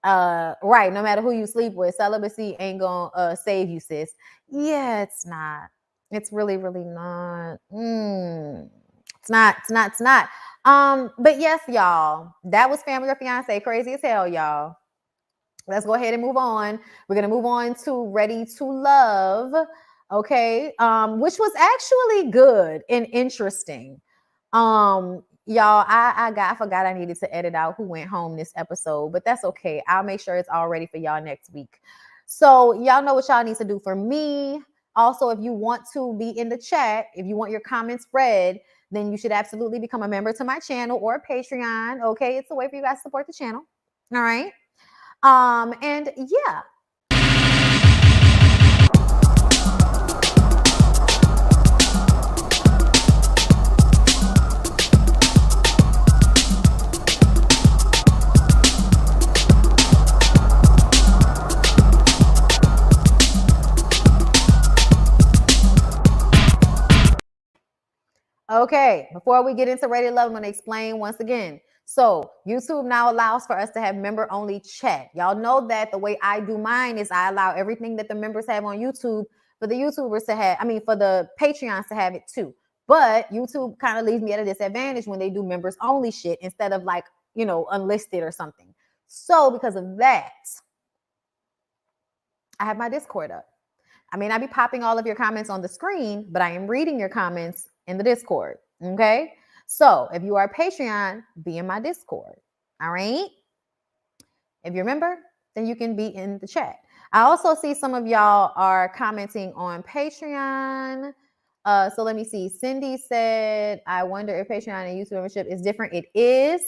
Right, no matter who you sleep with. Celibacy ain't gonna save you, sis. Yeah, it's not. It's really, really not. It's not. But yes, y'all, that was family or fiance. Crazy as hell, y'all. Let's go ahead and move on. We're gonna move on to Ready to Love. Okay, which was actually good and interesting. Y'all, I forgot I needed to edit out who went home this episode, but that's okay. I'll make sure it's all ready for y'all next week. So y'all know what y'all need to do for me. Also, if you want to be in the chat, if you want your comments read, then you should absolutely become a member to my channel or Patreon. Okay, it's a way for you guys to support the channel. All right. And yeah. Okay, before we get into Ready to Love, I'm going to explain once again. So YouTube now allows for us to have member-only chat. Y'all know that the way I do mine is I allow everything that the members have on YouTube for the YouTubers to have, for the Patreons to have it too. But YouTube kind of leaves me at a disadvantage when they do members-only shit instead of like, unlisted or something. So because of that, I have my Discord up. I may not be popping all of your comments on the screen, but I am reading your comments in the Discord. Okay. So if you are a Patreon, be in my Discord. All right. If you're a member, then you can be in the chat. I also see some of y'all are commenting on Patreon. So let me see. Cindy said, I wonder if Patreon and YouTube membership is different. It is,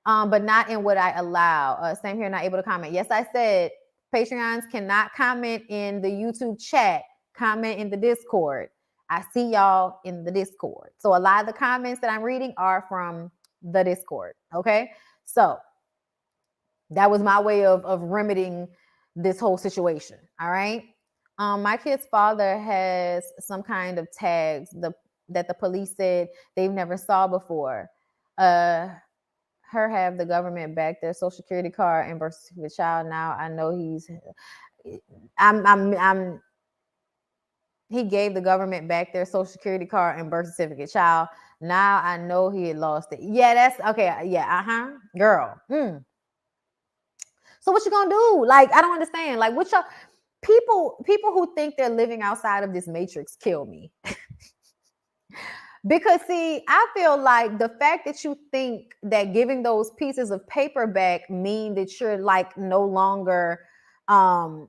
but not in what I allow. Same here, not able to comment. Yes, I said Patreons cannot comment in the YouTube chat, comment in the Discord. I see y'all in the Discord. So a lot of the comments that I'm reading are from the Discord. Okay. So that was my way of remedying this whole situation. All right. My kid's father has some kind of tags that the police said they've never saw before. Her have the government back their social security card and birth certificate child. Now I know I'm he gave the government back their social security card and birth certificate child. Now I know he had lost it. Yeah, that's okay. Yeah, girl. So what you gonna do? Like, I don't understand. Like, what y'all people who think they're living outside of this matrix kill me. Because see, I feel like the fact that you think that giving those pieces of paper back mean that you're like no longer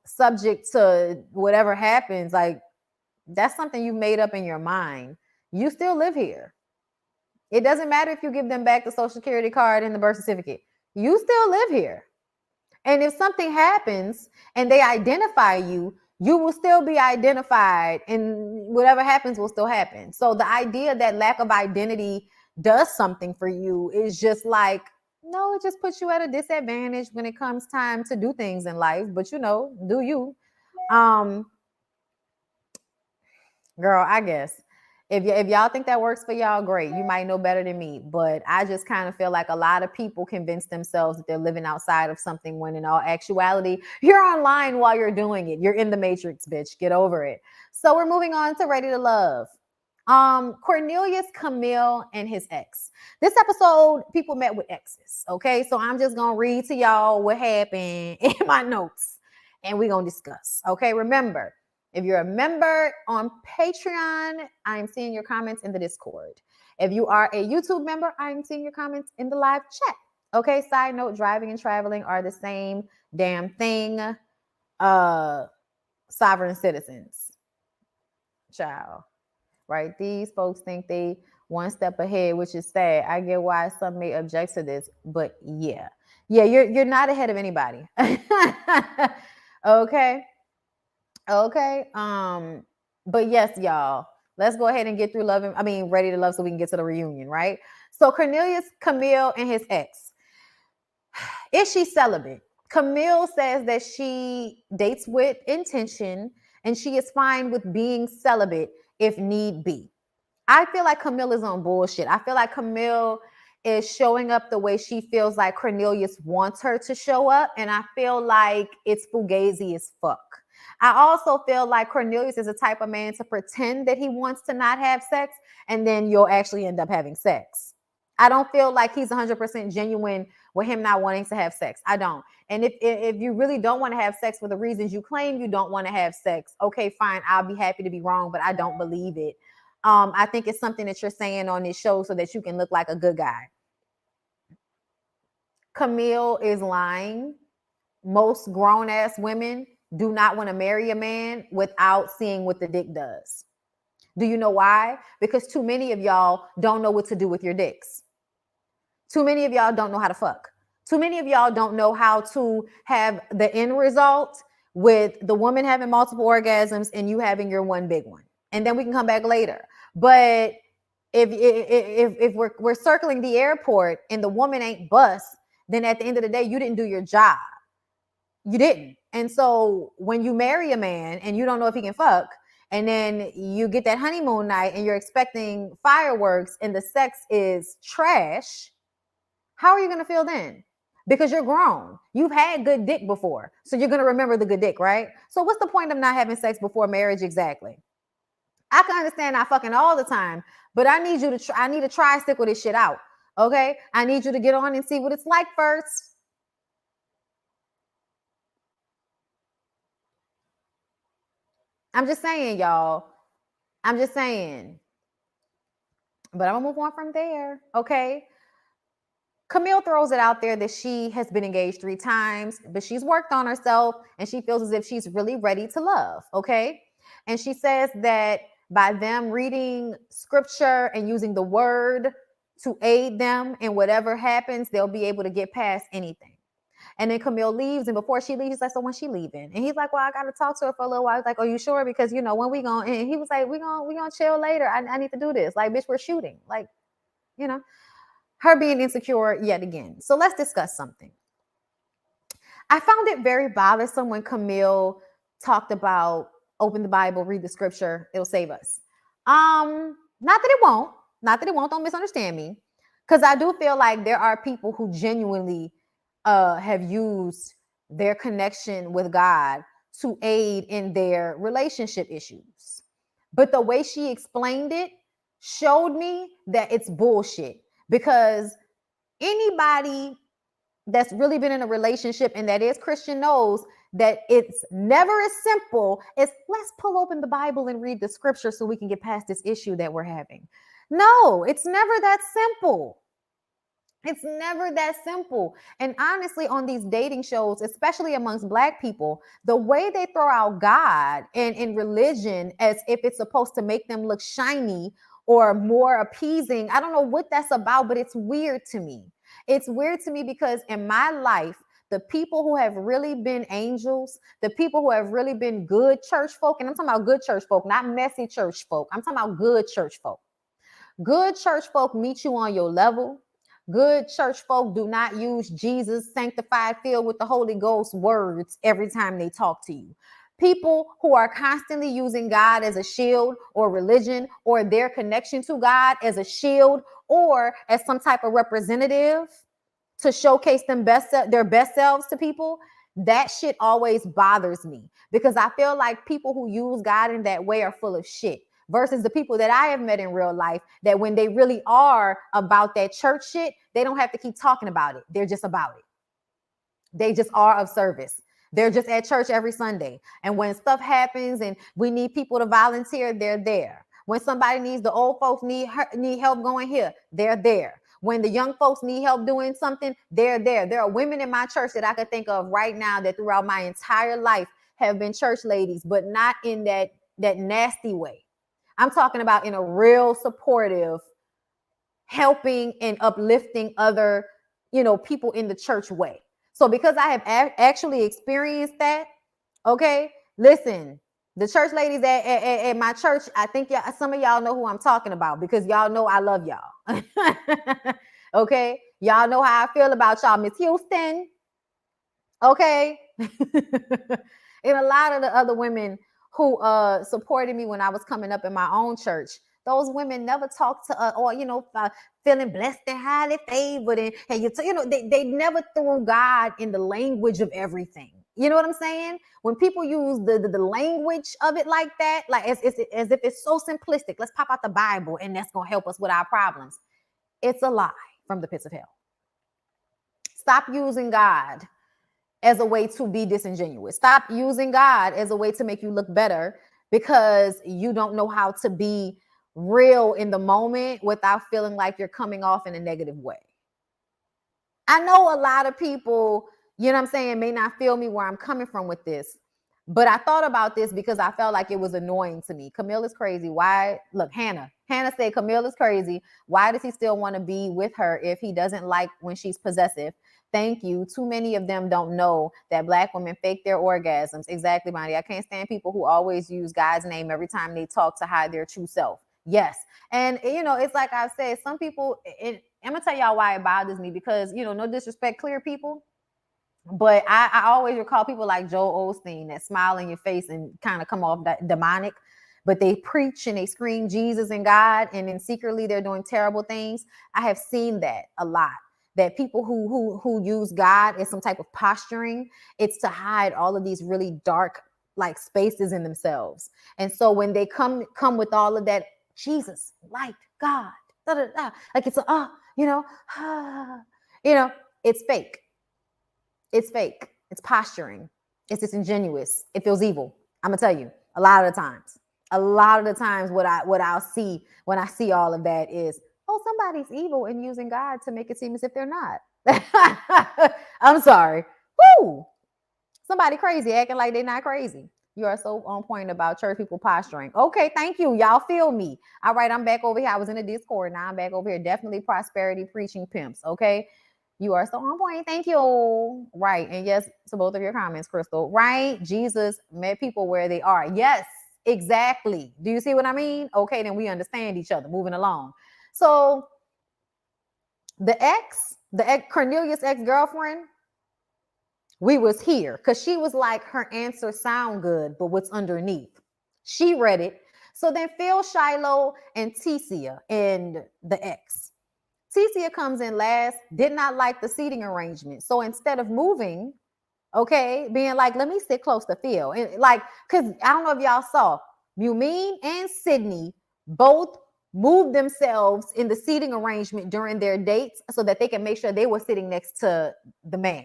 subject to whatever happens, like that's something you made up in your mind. You still live here. It doesn't matter if you give them back the social security card and the birth certificate. You still live here. And if something happens and they identify you, you will still be identified and whatever happens will still happen. So the idea that lack of identity does something for you is just like, no, it just puts you at a disadvantage when it comes time to do things in life. But do you? Girl, I guess if y'all think that works for y'all, great. You might know better than me, but I just kind of feel like a lot of people convince themselves that they're living outside of something when in all actuality, you're online while you're doing it. You're in the matrix, bitch. Get over it. So we're moving on to Ready to Love. Cornelius, Camille, and his ex. This episode, people met with exes. Okay, so I'm just gonna read to y'all what happened in my notes, and we're gonna discuss. Okay, remember. If you're a member on Patreon, I'm seeing your comments in the Discord. If you are a YouTube member, I'm seeing your comments in the live chat. Okay, side note, driving and traveling are the same damn thing. Sovereign citizens. Child. Right? These folks think they one step ahead, which is sad. I get why some may object to this, but yeah. Yeah, you're not ahead of anybody. Okay. Okay. But yes, y'all, let's go ahead and get through Ready to Love so we can get to the reunion, right? So Cornelius, Camille, and his ex. Is she celibate? Camille says that she dates with intention and she is fine with being celibate if need be. I feel like Camille is on bullshit. I feel like Camille is showing up the way she feels like Cornelius wants her to show up. And I feel like it's fugazi as fuck. I also feel like Cornelius is the type of man to pretend that he wants to not have sex, and then you'll actually end up having sex. I don't feel like he's 100% genuine with him not wanting to have sex. I don't. And if you really don't want to have sex for the reasons you claim you don't want to have sex, okay, fine. I'll be happy to be wrong, but I don't believe it. I think it's something that you're saying on this show so that you can look like a good guy. Camille is lying. Most grown-ass women do not want to marry a man without seeing what the dick does. Do you know why? Because too many of y'all don't know what to do with your dicks. Too many of y'all don't know how to fuck. Too many of y'all don't know how to have the end result with the woman having multiple orgasms and you having your one big one. And then we can come back later. But if we're circling the airport and the woman ain't bust, then at the end of the day, you didn't do your job. You didn't. And so when you marry a man and you don't know if he can fuck, and then you get that honeymoon night and you're expecting fireworks and the sex is trash, how are you going to feel then? Because you're grown. You've had good dick before. So you're going to remember the good dick, right? So what's the point of not having sex before marriage exactly? I can understand not fucking all the time, but I need you to try. I need to try stick with this shit out. Okay? I need you to get on and see what it's like first. I'm just saying, y'all. I'm just saying. But I'm going to move on from there. Okay? Camille throws it out there that she has been engaged 3 times, but she's worked on herself and she feels as if she's really ready to love. Okay? And she says that by them reading scripture and using the word to aid them in whatever happens, they'll be able to get past anything. And then Camille leaves, and before she leaves, he's like, so when she leaving? And he's like, well, I got to talk to her for a little while. I was like, oh, you sure? Because, you know, when we going, and he was like, we gonna chill later. I need to do this. Like, bitch, we're shooting. Like, you know, her being insecure yet again. So let's discuss something. I found it very bothersome when Camille talked about open the Bible, read the scripture, it'll save us. Not that it won't, don't misunderstand me. Because I do feel like there are people who genuinely have used their connection with God to aid in their relationship issues. But the way she explained it showed me that it's bullshit. Because anybody that's really been in a relationship and that is Christian knows that it's never as simple as let's pull open the Bible and read the scripture so we can get past this issue that we're having. No, it's never that simple. It's never that simple. And honestly, on these dating shows, especially amongst Black people, the way they throw out God and in religion as if it's supposed to make them look shiny or more appeasing, I don't know what that's about, but it's weird to me. It's weird to me because in my life, the people who have really been angels, the people who have really been good church folk, and I'm talking about good church folk, not messy church folk. I'm talking about good church folk. Good church folk meet you on your level. Good church folk do not use Jesus, sanctified, filled with the Holy Ghost words every time they talk to you. People who are constantly using God as a shield or religion or their connection to God as a shield or as some type of representative to showcase their best selves to people, that shit always bothers me because I feel like people who use God in that way are full of shit versus the people that I have met in real life that when they really are about that church shit, they don't have to keep talking about it. They're just about it. They just are of service. They're just at church every Sunday. And when stuff happens and we need people to volunteer, they're there. When somebody needs, the old folks need help going here, they're there. When the young folks need help doing something, they're there. There are women in my church that I could think of right now that throughout my entire life have been church ladies, but not in that nasty way. I'm talking about in a real supportive, helping and uplifting other, people in the church way. So because I have actually experienced that, okay, listen, the church ladies at my church, I think some of y'all know who I'm talking about because y'all know I love y'all. Okay, y'all know how I feel about y'all, Miss Houston. Okay. And a lot of the other women who supported me when I was coming up in my own church, those women never talked to us or, feeling blessed and highly favored. And they never threw God in the language of everything. You know what I'm saying? When people use the language of it like that, like as if it's so simplistic, let's pop out the Bible and that's going to help us with our problems. It's a lie from the pits of hell. Stop using God as a way to be disingenuous. Stop using God as a way to make you look better because you don't know how to be real in the moment without feeling like you're coming off in a negative way. I know a lot of people, you know what I'm saying, may not feel me where I'm coming from with this, but I thought about this because I felt like it was annoying to me. Camille is crazy. Why? Look, Hannah said Camille is crazy. Why does he still want to be with her if he doesn't like when she's possessive? Thank you. Too many of them don't know that Black women fake their orgasms. Exactly, Bonnie. I can't stand people who always use God's name every time they talk to hide their true self. Yes. And, it's like I said, some people, I'm going to tell y'all why it bothers me because, no disrespect, clear people. But I always recall people like Joel Osteen that smile in your face and kind of come off demonic, but they preach and they scream Jesus and God, and then secretly they're doing terrible things. I have seen that a lot. That people who use God as some type of posturing, it's to hide all of these really dark like spaces in themselves. And so when they come with all of that, Jesus, light, God, da, da, da, like it's it's fake. It's fake. It's posturing. It's disingenuous. It feels evil. I'm gonna tell you, a lot of the times what I'll see when I see all of that is, oh, somebody's evil and using God to make it seem as if they're not. I'm sorry. Woo! Somebody crazy acting like they're not crazy. You are so on point about church people posturing. Okay, thank you. Y'all feel me. All right, I'm back over here. I was in the Discord. Now I'm back over here. Definitely prosperity preaching pimps. Okay. You are so on point. Thank you. Right. And yes, to both of your comments, Crystal. Right. Jesus met people where they are. Yes, exactly. Do you see what I mean? Okay, then we understand each other. Moving along. So the ex Cornelius ex-girlfriend, we was here because she was like, her answers sound good, but what's underneath? She read it. So then Phil, Shiloh, and Tecia and the ex. Tecia comes in last, did not like the seating arrangement. So instead of moving, okay, being like, let me sit close to Phil. And like, because I don't know if y'all saw, Mumine and Sydney both moved themselves in the seating arrangement during their dates so that they can make sure they were sitting next to the man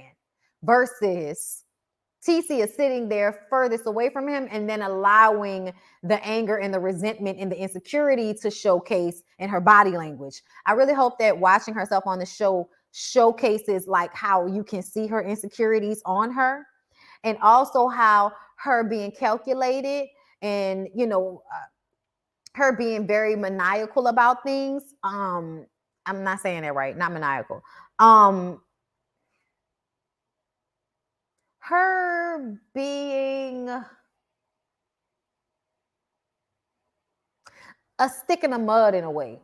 versus TC is sitting there furthest away from him and then allowing the anger and the resentment and the insecurity to showcase in her body language. I really hope that watching herself on the show showcases like how you can see her insecurities on her, and also how her being calculated and, you know, her being very maniacal about things. I'm not saying that right, not maniacal. Her being a stick in the mud in a way,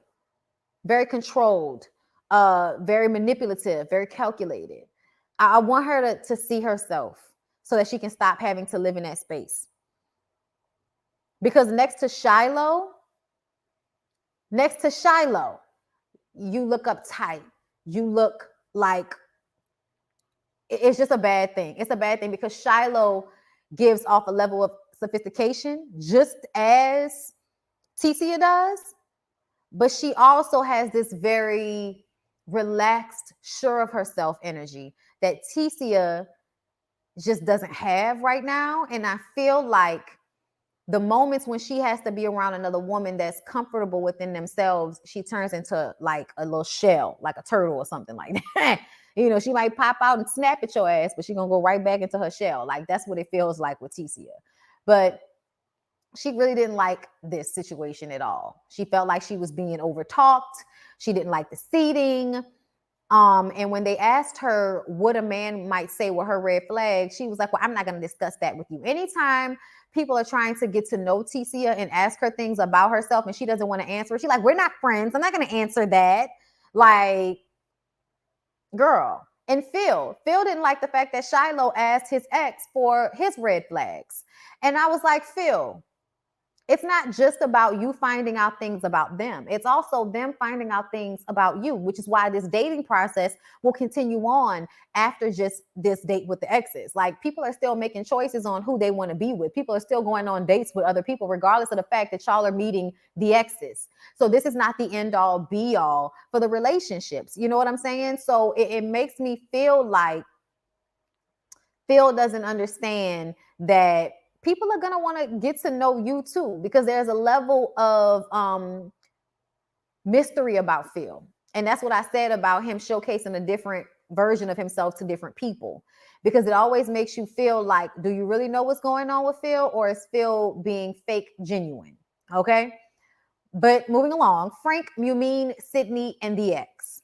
very controlled, very manipulative, very calculated. I want her to see herself so that she can stop having to live in that space. Because next to Shiloh, you look uptight. You look like it's just a bad thing. It's a bad thing because Shiloh gives off a level of sophistication just as Tecia does, but she also has this very relaxed, sure of herself energy that Tecia just doesn't have right now. And I feel like the moments when she has to be around another woman that's comfortable within themselves, she turns into like a little shell, like a turtle or something like that. You know, she might pop out and snap at your ass, but she's gonna go right back into her shell. Like that's what it feels like with Tecia. But she really didn't like this situation at all. She felt like she was being overtalked. She didn't like the seating. And when they asked her what a man might say were her red flags, she was like, well, I'm not going to discuss that with you. Anytime people are trying to get to know Tecia and ask her things about herself and she doesn't want to answer, she's like, we're not friends. I'm not going to answer that. Like, girl. And Phil didn't like the fact that Shiloh asked his ex for his red flags. And I was like, Phil, it's not just about you finding out things about them. It's also them finding out things about you, which is why this dating process will continue on after just this date with the exes. Like people are still making choices on who they want to be with. People are still going on dates with other people, regardless of the fact that y'all are meeting the exes. So this is not the end all be all for the relationships. You know what I'm saying? So it makes me feel like Phil doesn't understand that people are going to want to get to know you too, because there's a level of mystery about Phil. And that's what I said about him showcasing a different version of himself to different people, because it always makes you feel like, do you really know what's going on with Phil, or is Phil being fake genuine? Okay. But moving along, Frank, Mumine, Sydney, and the ex.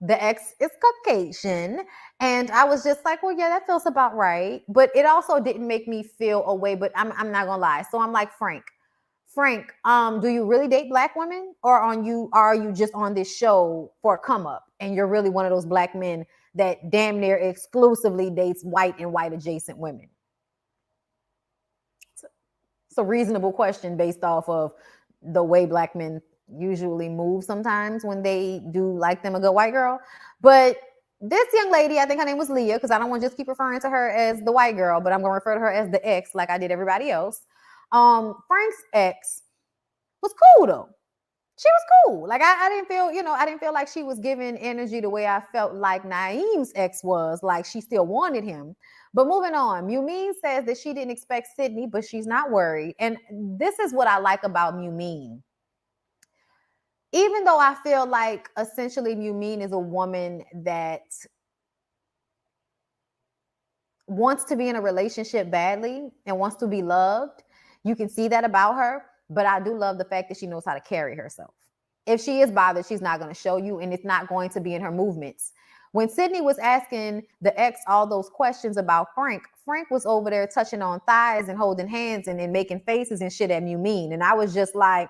The ex is Caucasian. And I was just like, well, yeah, that feels about right. But it also didn't make me feel a way, but I'm not gonna lie. So I'm like, Frank, do you really date black women? Or are you just on this show for a come up and you're really one of those black men that damn near exclusively dates white and white adjacent women? It's a reasonable question based off of the way black men usually move sometimes when they do like them a good white girl. But this young lady, I think her name was Leah, because I don't want to just keep referring to her as the white girl, but I'm going to refer to her as the ex like I did everybody else. Frank's ex was cool though. She was cool. Like I didn't feel, I didn't feel like she was giving energy the way I felt like Naeem's ex was, like she still wanted him. But moving on, Mumine says that she didn't expect Sydney, but she's not worried. And this is what I like about Mumine. Even though I feel like essentially Mumine is a woman that wants to be in a relationship badly and wants to be loved, you can see that about her. But I do love the fact that she knows how to carry herself. If she is bothered, she's not going to show you, and it's not going to be in her movements. When Sydney was asking the ex all those questions about Frank, Frank was over there touching on thighs and holding hands and then making faces and shit at Mumine. And I was just like,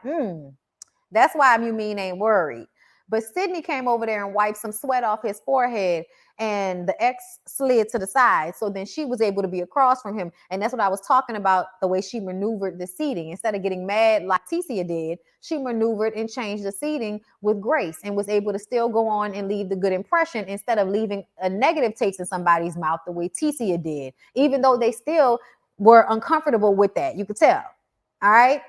that's why Mumine ain't worried. But Sydney came over there and wiped some sweat off his forehead, and the ex slid to the side. So then she was able to be across from him. And that's what I was talking about, the way she maneuvered the seating. Instead of getting mad like Ticia did, she maneuvered and changed the seating with grace and was able to still go on and leave the good impression instead of leaving a negative taste in somebody's mouth the way Ticia did, even though they still were uncomfortable with that. You could tell. All right.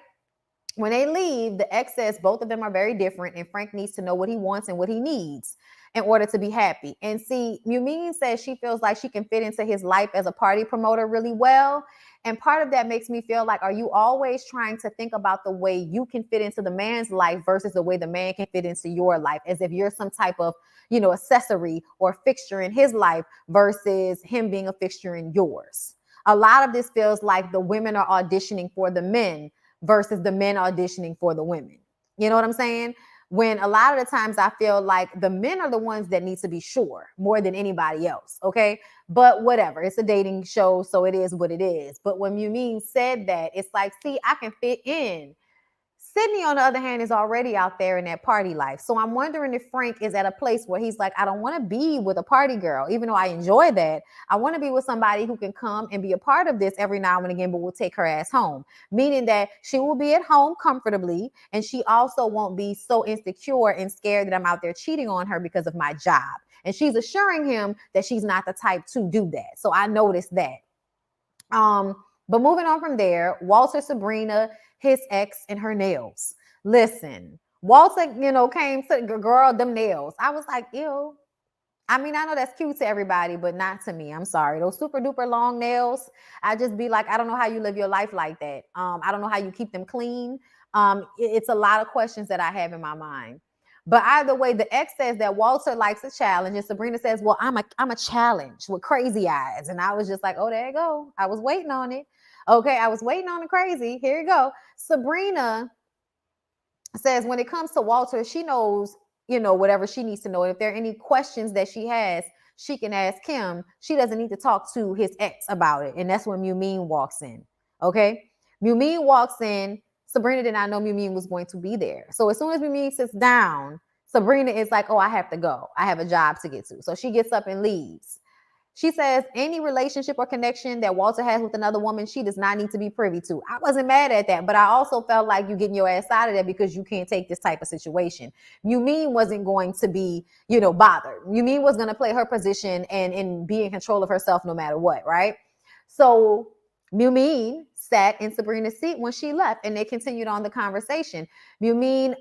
When they leave, the ex says both of them are very different, and Frank needs to know what he wants and what he needs in order to be happy. And see, Mumine says she feels like she can fit into his life as a party promoter really well. And part of that makes me feel like, are you always trying to think about the way you can fit into the man's life versus the way the man can fit into your life, as if you're some type of, accessory or fixture in his life versus him being a fixture in yours? A lot of this feels like the women are auditioning for the men versus the men auditioning for the women. You know what I'm saying? When a lot of the times I feel like the men are the ones that need to be sure more than anybody else. Okay. But whatever, it's a dating show, so it is what it is. But when Mumine said that, it's like, see, I can fit in. Sydney, on the other hand, is already out there in that party life. So I'm wondering if Frank is at a place where he's like, I don't want to be with a party girl, even though I enjoy that. I want to be with somebody who can come and be a part of this every now and again, but will take her ass home. Meaning that she will be at home comfortably, and she also won't be so insecure and scared that I'm out there cheating on her because of my job. And she's assuring him that she's not the type to do that. So I noticed that. But moving on from there, Walter, Sabrina, his ex, and her nails. Listen, Walter, came to girl, them nails. I was like, ew. I mean, I know that's cute to everybody, but not to me. I'm sorry. Those super duper long nails, I just be like, I don't know how you live your life like that. I don't know how you keep them clean. It's a lot of questions that I have in my mind. But either way, the ex says that Walter likes a challenge, and Sabrina says, well, I'm a challenge with crazy eyes. And I was just like, oh, there you go. I was waiting on it. Okay, I was waiting on the crazy. Here you go. Sabrina says when it comes to Walter, she knows, whatever she needs to know. If there are any questions that she has, she can ask him. She doesn't need to talk to his ex about it. And that's when Mumine walks in. Okay, Mumine walks in. Sabrina did not know Mumine was going to be there. So as soon as Mumine sits down, Sabrina is like, oh, I have to go. I have a job to get to. So she gets up and leaves. She says any relationship or connection that Walter has with another woman, she does not need to be privy to. I wasn't mad at that, but I also felt like you're getting your ass out of there because you can't take this type of situation. Mumine wasn't going to be, bothered. Mumine was going to play her position and be in control of herself no matter what, right? So Mumine sat in Sabrina's seat when she left, and they continued on the conversation. Mumine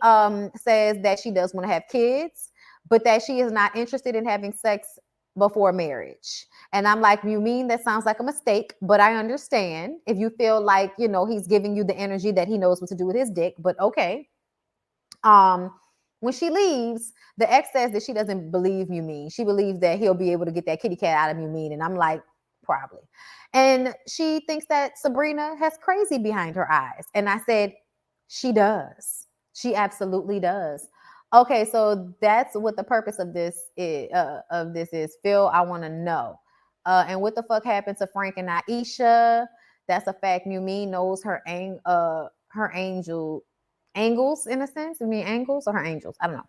says that she does want to have kids, but that she is not interested in having sex before marriage. And I'm like, Mumine, that sounds like a mistake, but I understand if you feel like, he's giving you the energy that he knows what to do with his dick, but okay. When she leaves, the ex says that she doesn't believe Mumine. She believes that he'll be able to get that kitty cat out of Mumine. And I'm like, probably. And she thinks that Sabrina has crazy behind her eyes. And I said, she does. She absolutely does. Okay, so that's what the purpose of this is. Phil, I want to know. And what the fuck happened to Frank and Aisha? That's a fact. Mumine knows her angles in a sense. You mean angles or her angels? I don't know.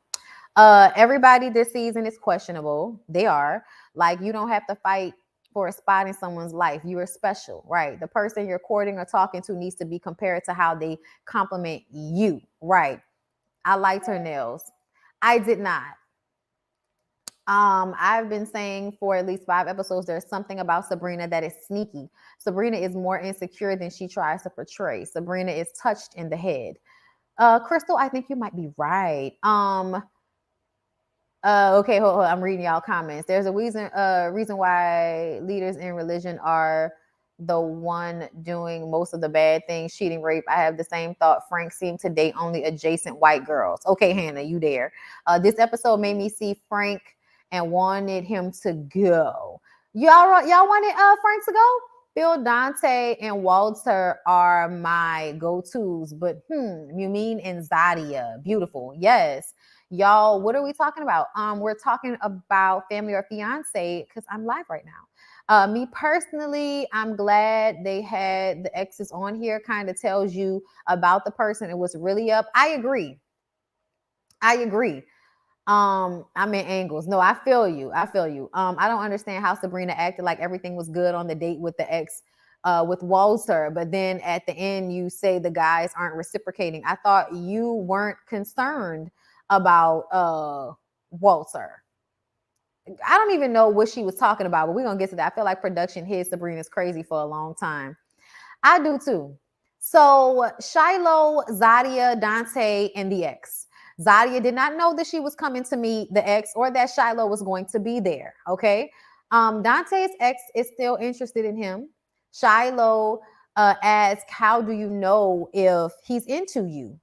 Everybody this season is questionable. They are. Like, you don't have to fight for a spot in someone's life. You are special, right? The person you're courting or talking to needs to be compared to how they compliment you, right? I liked her nails. I did not. I've been saying for at least 5 episodes, there's something about Sabrina that is sneaky. Sabrina is more insecure than she tries to portray. Sabrina is touched in the head. Crystal, I think you might be right. Okay, hold on. I'm reading y'all comments. There's a reason why leaders in religion are the one doing most of the bad things, cheating, rape. I have the same thought. Frank seemed to date only adjacent white girls. Okay, Hannah, you there. This episode made me see Frank and wanted him to go. Y'all wanted Frank to go? Phil, Dante, and Walter are my go-tos, but Mumine and Zadia, beautiful. Yes. Y'all, what are we talking about? We're talking about family or fiance because I'm live right now. Me personally, I'm glad they had the exes on here. Kind of tells you about the person and what's really up. I agree. I agree. I'm in angles. No, I feel you. I feel you. I don't understand how Sabrina acted like everything was good on the date with the ex, with Walter, but then at the end you say the guys aren't reciprocating. I thought you weren't concerned about Walter. I don't even know what she was talking about, but we're gonna get to that. I feel like production hid Sabrina's crazy for a long time. I do too. So Shiloh, Zadia, Dante, and the ex. Zadia did not know that she was coming to meet the ex or that Shiloh was going to be there. Okay. Dante's ex is still interested in him. Shiloh asks, how do you know if he's into you?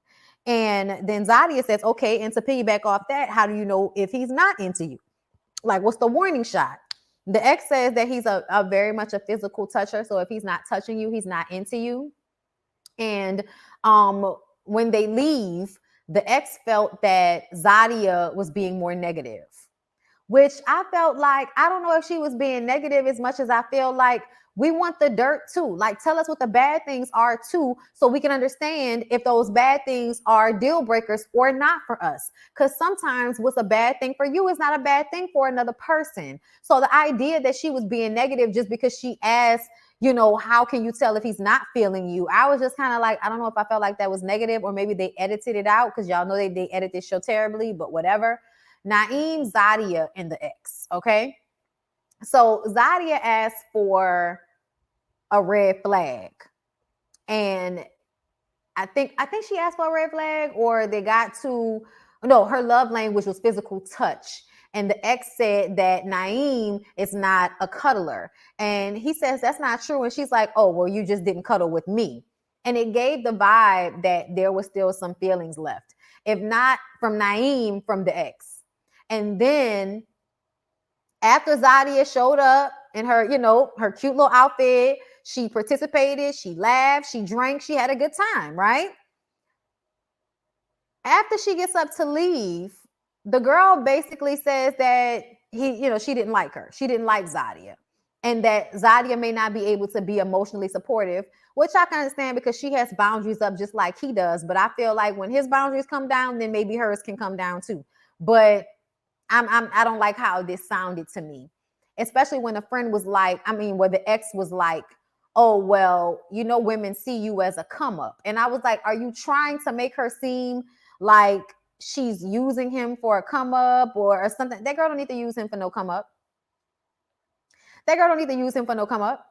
And then Zadia says, okay, and to piggyback off that, how do you know if he's not into you? Like, what's the warning shot? The ex says that he's a very much a physical toucher. So if he's not touching you, he's not into you. And when they leave, the ex felt that Zadia was being more negative, which I felt like, I don't know if she was being negative as much as I feel like we want the dirt too. Like, tell us what the bad things are too, so we can understand if those bad things are deal breakers or not for us. Because sometimes what's a bad thing for you is not a bad thing for another person. So the idea that she was being negative just because she asked, you know, how can you tell if he's not feeling you? I was just kind of like, I don't know if I felt like that was negative, or maybe they edited it out because y'all know they edit this show terribly, but whatever. Naeem, Zadia, and the ex. Okay. So Zadia asked for a red flag. And I think she asked for a red flag, or they got to, no, her love language was physical touch. And the ex said that Naeem is not a cuddler. And he says that's not true. And she's like, oh, well, you just didn't cuddle with me. And it gave the vibe that there was still some feelings left. If not from Naeem, from the ex. And then after Zadia showed up in her, you know, her cute little outfit, she participated, she laughed, she drank, she had a good time, right? After she gets up to leave, the girl basically says that she didn't like her. She didn't like Zadia. And that Zadia may not be able to be emotionally supportive, which I can understand because she has boundaries up just like he does. But I feel like when his boundaries come down, then maybe hers can come down too. But I don't like how this sounded to me, especially when a friend was like, where the ex was like, oh, well, women see you as a come up. And I was like, are you trying to make her seem like she's using him for a come up or something? That girl don't need to use him for no come up. That girl don't need to use him for no come up.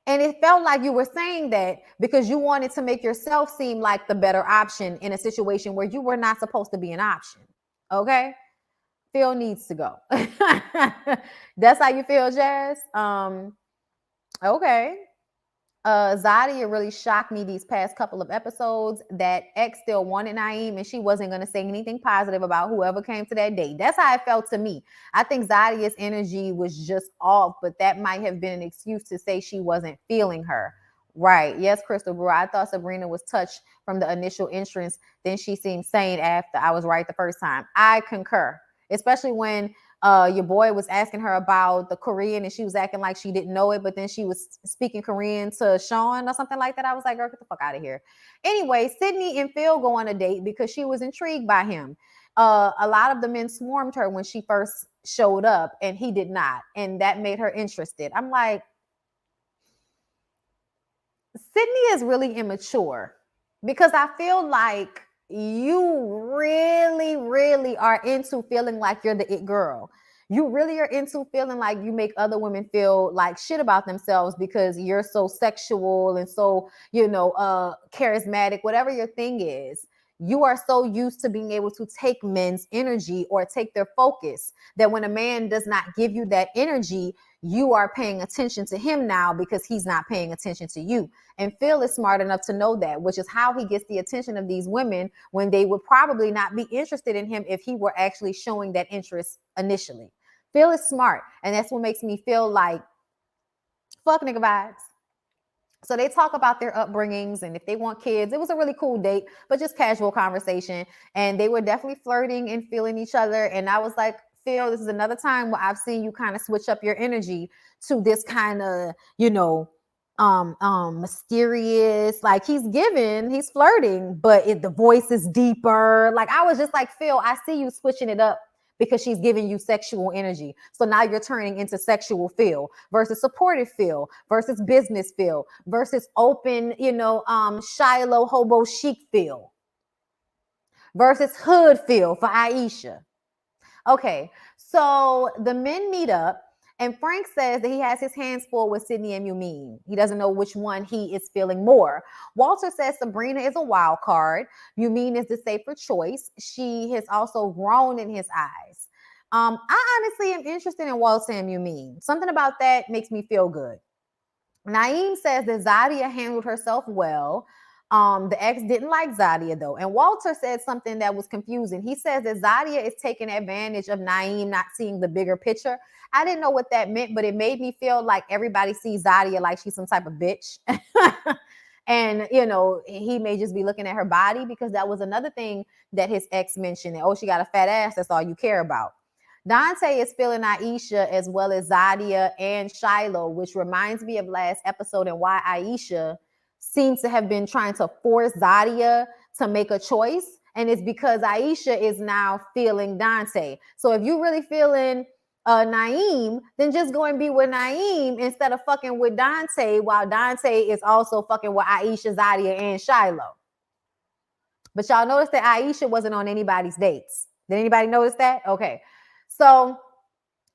And it felt like you were saying that because you wanted to make yourself seem like the better option in a situation where you were not supposed to be an option. Okay? Phil needs to go. That's how you feel, Jazz? Okay. Zadia really shocked me these past couple of episodes that X still wanted Naeem and she wasn't going to say anything positive about whoever came to that date. That's how it felt to me. I think Zadia's energy was just off, but that might have been an excuse to say she wasn't feeling her. Right. Yes, Crystal Brewer. I thought Sabrina was touched from the initial entrance. Then she seemed sane after. I was right the first time. I concur. Especially when your boy was asking her about the Korean and she was acting like she didn't know it, but then she was speaking Korean to Sean or something like that. I was like, girl, get the fuck out of here. Anyway, Sydney and Phil go on a date because she was intrigued by him. A lot of the men swarmed her when she first showed up and he did not. And that made her interested. I'm like, Sydney is really immature because I feel like you really, really are into feeling like you're the it girl. You really are into feeling like you make other women feel like shit about themselves because you're so sexual and so, charismatic, whatever your thing is. You are so used to being able to take men's energy or take their focus that when a man does not give you that energy, you are paying attention to him now because he's not paying attention to you. And Phil is smart enough to know that, which is how he gets the attention of these women when they would probably not be interested in him if he were actually showing that interest initially. Phil is smart. And that's what makes me feel like fuck nigga vibes. So they talk about their upbringings and if they want kids. It was a really cool date, but just casual conversation. And they were definitely flirting and feeling each other. And I was like, Phil, this is another time where I've seen you kind of switch up your energy to this kind of, mysterious. Like he's flirting, but the voice is deeper. Like I was just like, Phil, I see you switching it up because she's giving you sexual energy. So now you're turning into sexual Phil versus supportive Phil versus business Phil versus open, Shiloh hobo chic Phil versus hood Phil for Aisha. Okay, so the men meet up, and Frank says that he has his hands full with Sydney and Yumine. He doesn't know which one he is feeling more. Walter says Sabrina is a wild card. Yumine is the safer choice. She has also grown in his eyes. I honestly am interested in Walter and Yumine. Something about that makes me feel good. Naeem says that Zadia handled herself well. The ex didn't like Zadia though. And Walter said something that was confusing. He says that Zadia is taking advantage of Naeem not seeing the bigger picture. I didn't know what that meant, but it made me feel like everybody sees Zadia like she's some type of bitch. And, he may just be looking at her body because that was another thing that his ex mentioned. Oh, she got a fat ass. That's all you care about. Dante is feeling Aisha as well as Zadia and Shiloh, which reminds me of last episode and why Aisha seems to have been trying to force Zadia to make a choice. And it's because Aisha is now feeling Dante. So if you're really feeling Naeem, then just go and be with Naeem instead of fucking with Dante, while Dante is also fucking with Aisha, Zadia, and Shiloh. But y'all notice that Aisha wasn't on anybody's dates. Did anybody notice that? Okay. So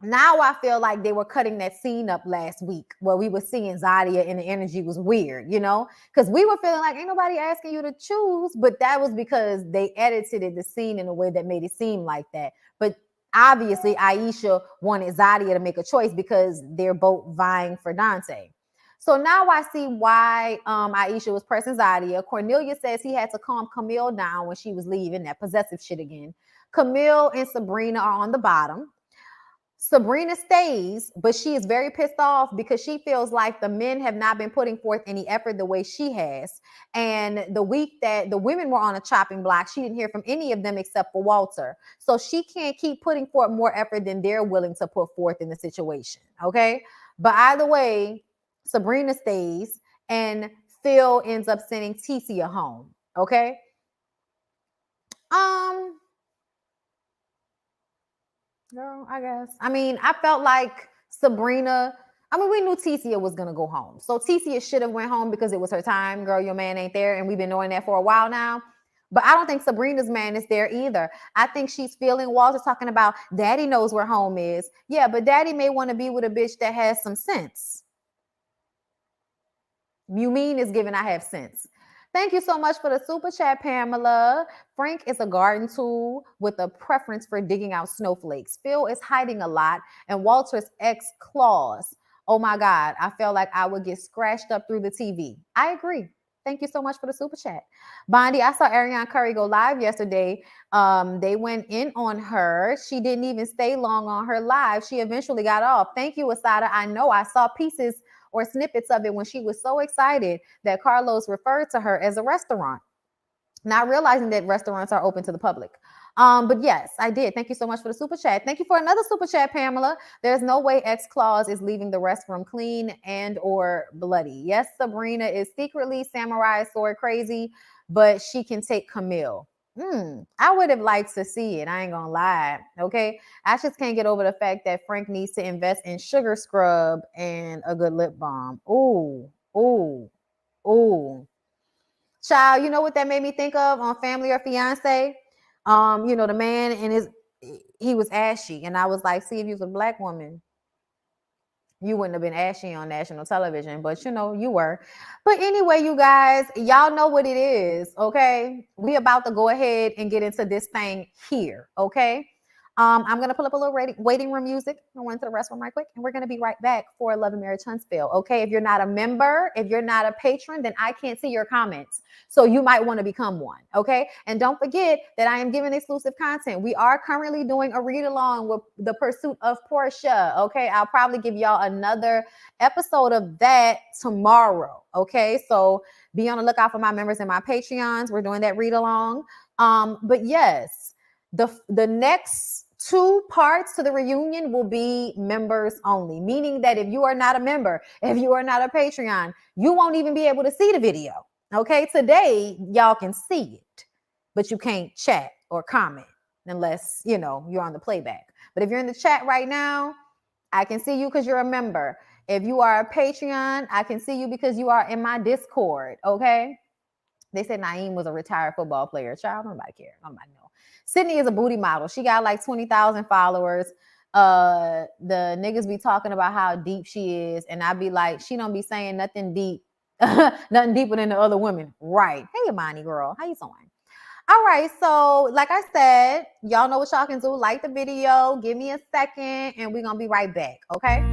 now I feel like they were cutting that scene up last week where we were seeing Zadia and the energy was weird, because we were feeling like ain't nobody asking you to choose, but that was because they edited the scene in a way that made it seem like that. But obviously Aisha wanted Zadia to make a choice because they're both vying for Dante. So now I see why Aisha was pressing Zadia. Cornelia says he had to calm Camille down when she was leaving, that possessive shit again. Camille and Sabrina are on the bottom. Sabrina stays, but she is very pissed off because she feels like the men have not been putting forth any effort the way she has. And the week that the women were on a chopping block, she didn't hear from any of them except for Walter. So she can't keep putting forth more effort than they're willing to put forth in the situation. Okay. But either way, Sabrina stays and Phil ends up sending Ticia home. Okay. Girl, I guess. I mean, I felt like Sabrina. I mean, we knew Ticia was gonna go home, so Ticia should have went home because it was her time. Girl, your man ain't there, and we've been knowing that for a while now. But I don't think Sabrina's man is there either. I think she's feeling Walter talking about Daddy knows where home is. Yeah, but Daddy may want to be with a bitch that has some sense. You mean is giving I have sense. Thank you so much for the super chat, Pamela. Frank is a garden tool with a preference for digging out snowflakes. Phil is hiding a lot, and Walter's ex claws. Oh my God, I felt like I would get scratched up through the TV. I agree. Thank you so much for the super chat. Bondi, I saw Ariane Curry go live yesterday. They went in on her. She didn't even stay long on her live. She eventually got off. Thank you, Asada. I know I saw pieces or snippets of it when she was so excited that Carlos referred to her as a restaurant, not realizing that restaurants are open to the public. But yes, I did. Thank you so much for the super chat. Thank you for another super chat, Pamela. There's no way X Claus is leaving the restroom clean and or bloody. Yes, Sabrina is secretly samurai sword crazy, but she can take Camille. I would have liked to see it. I ain't gonna lie. Okay. I just can't get over the fact that Frank needs to invest in sugar scrub and a good lip balm. Ooh. Child, you know what that made me think of on Family or Fiance? The man and he was ashy. And I was like, see, if you was a black woman, you wouldn't have been ashy on national television, but you were. But anyway, you guys, y'all know what it is, okay? We about to go ahead and get into this thing here, okay? I'm going to pull up a little waiting room music. I went to the restroom right quick, and we're going to be right back for Love and Marriage Huntsville. Okay, if you're not a member, if you're not a patron, then I can't see your comments. So you might want to become one. Okay, and don't forget that I am giving exclusive content. We are currently doing a read along with The Pursuit of Portia. Okay, I'll probably give y'all another episode of that tomorrow. Okay, so be on the lookout for my members and my Patreons. We're doing that read along. But yes, the next 2 parts to the reunion will be members only, meaning that if you are not a member, if you are not a Patreon, you won't even be able to see the video. Okay, today y'all can see it, but you can't chat or comment unless you're on the playback. But if you're in the chat right now, I can see you because you're a member. If you are a Patreon, I can see you because you are in my Discord. Okay, they said Naeem was a retired football player. Child, nobody care. Nobody know. Sydney is a booty model. She got like 20,000 followers. The niggas be talking about how deep she is, and I be like, she don't be saying nothing deep, nothing deeper than the other women. Right. Hey, Amani girl, how you doing? All right, so like I said, y'all know what y'all can do. Like the video, give me a second, and we're gonna be right back, okay?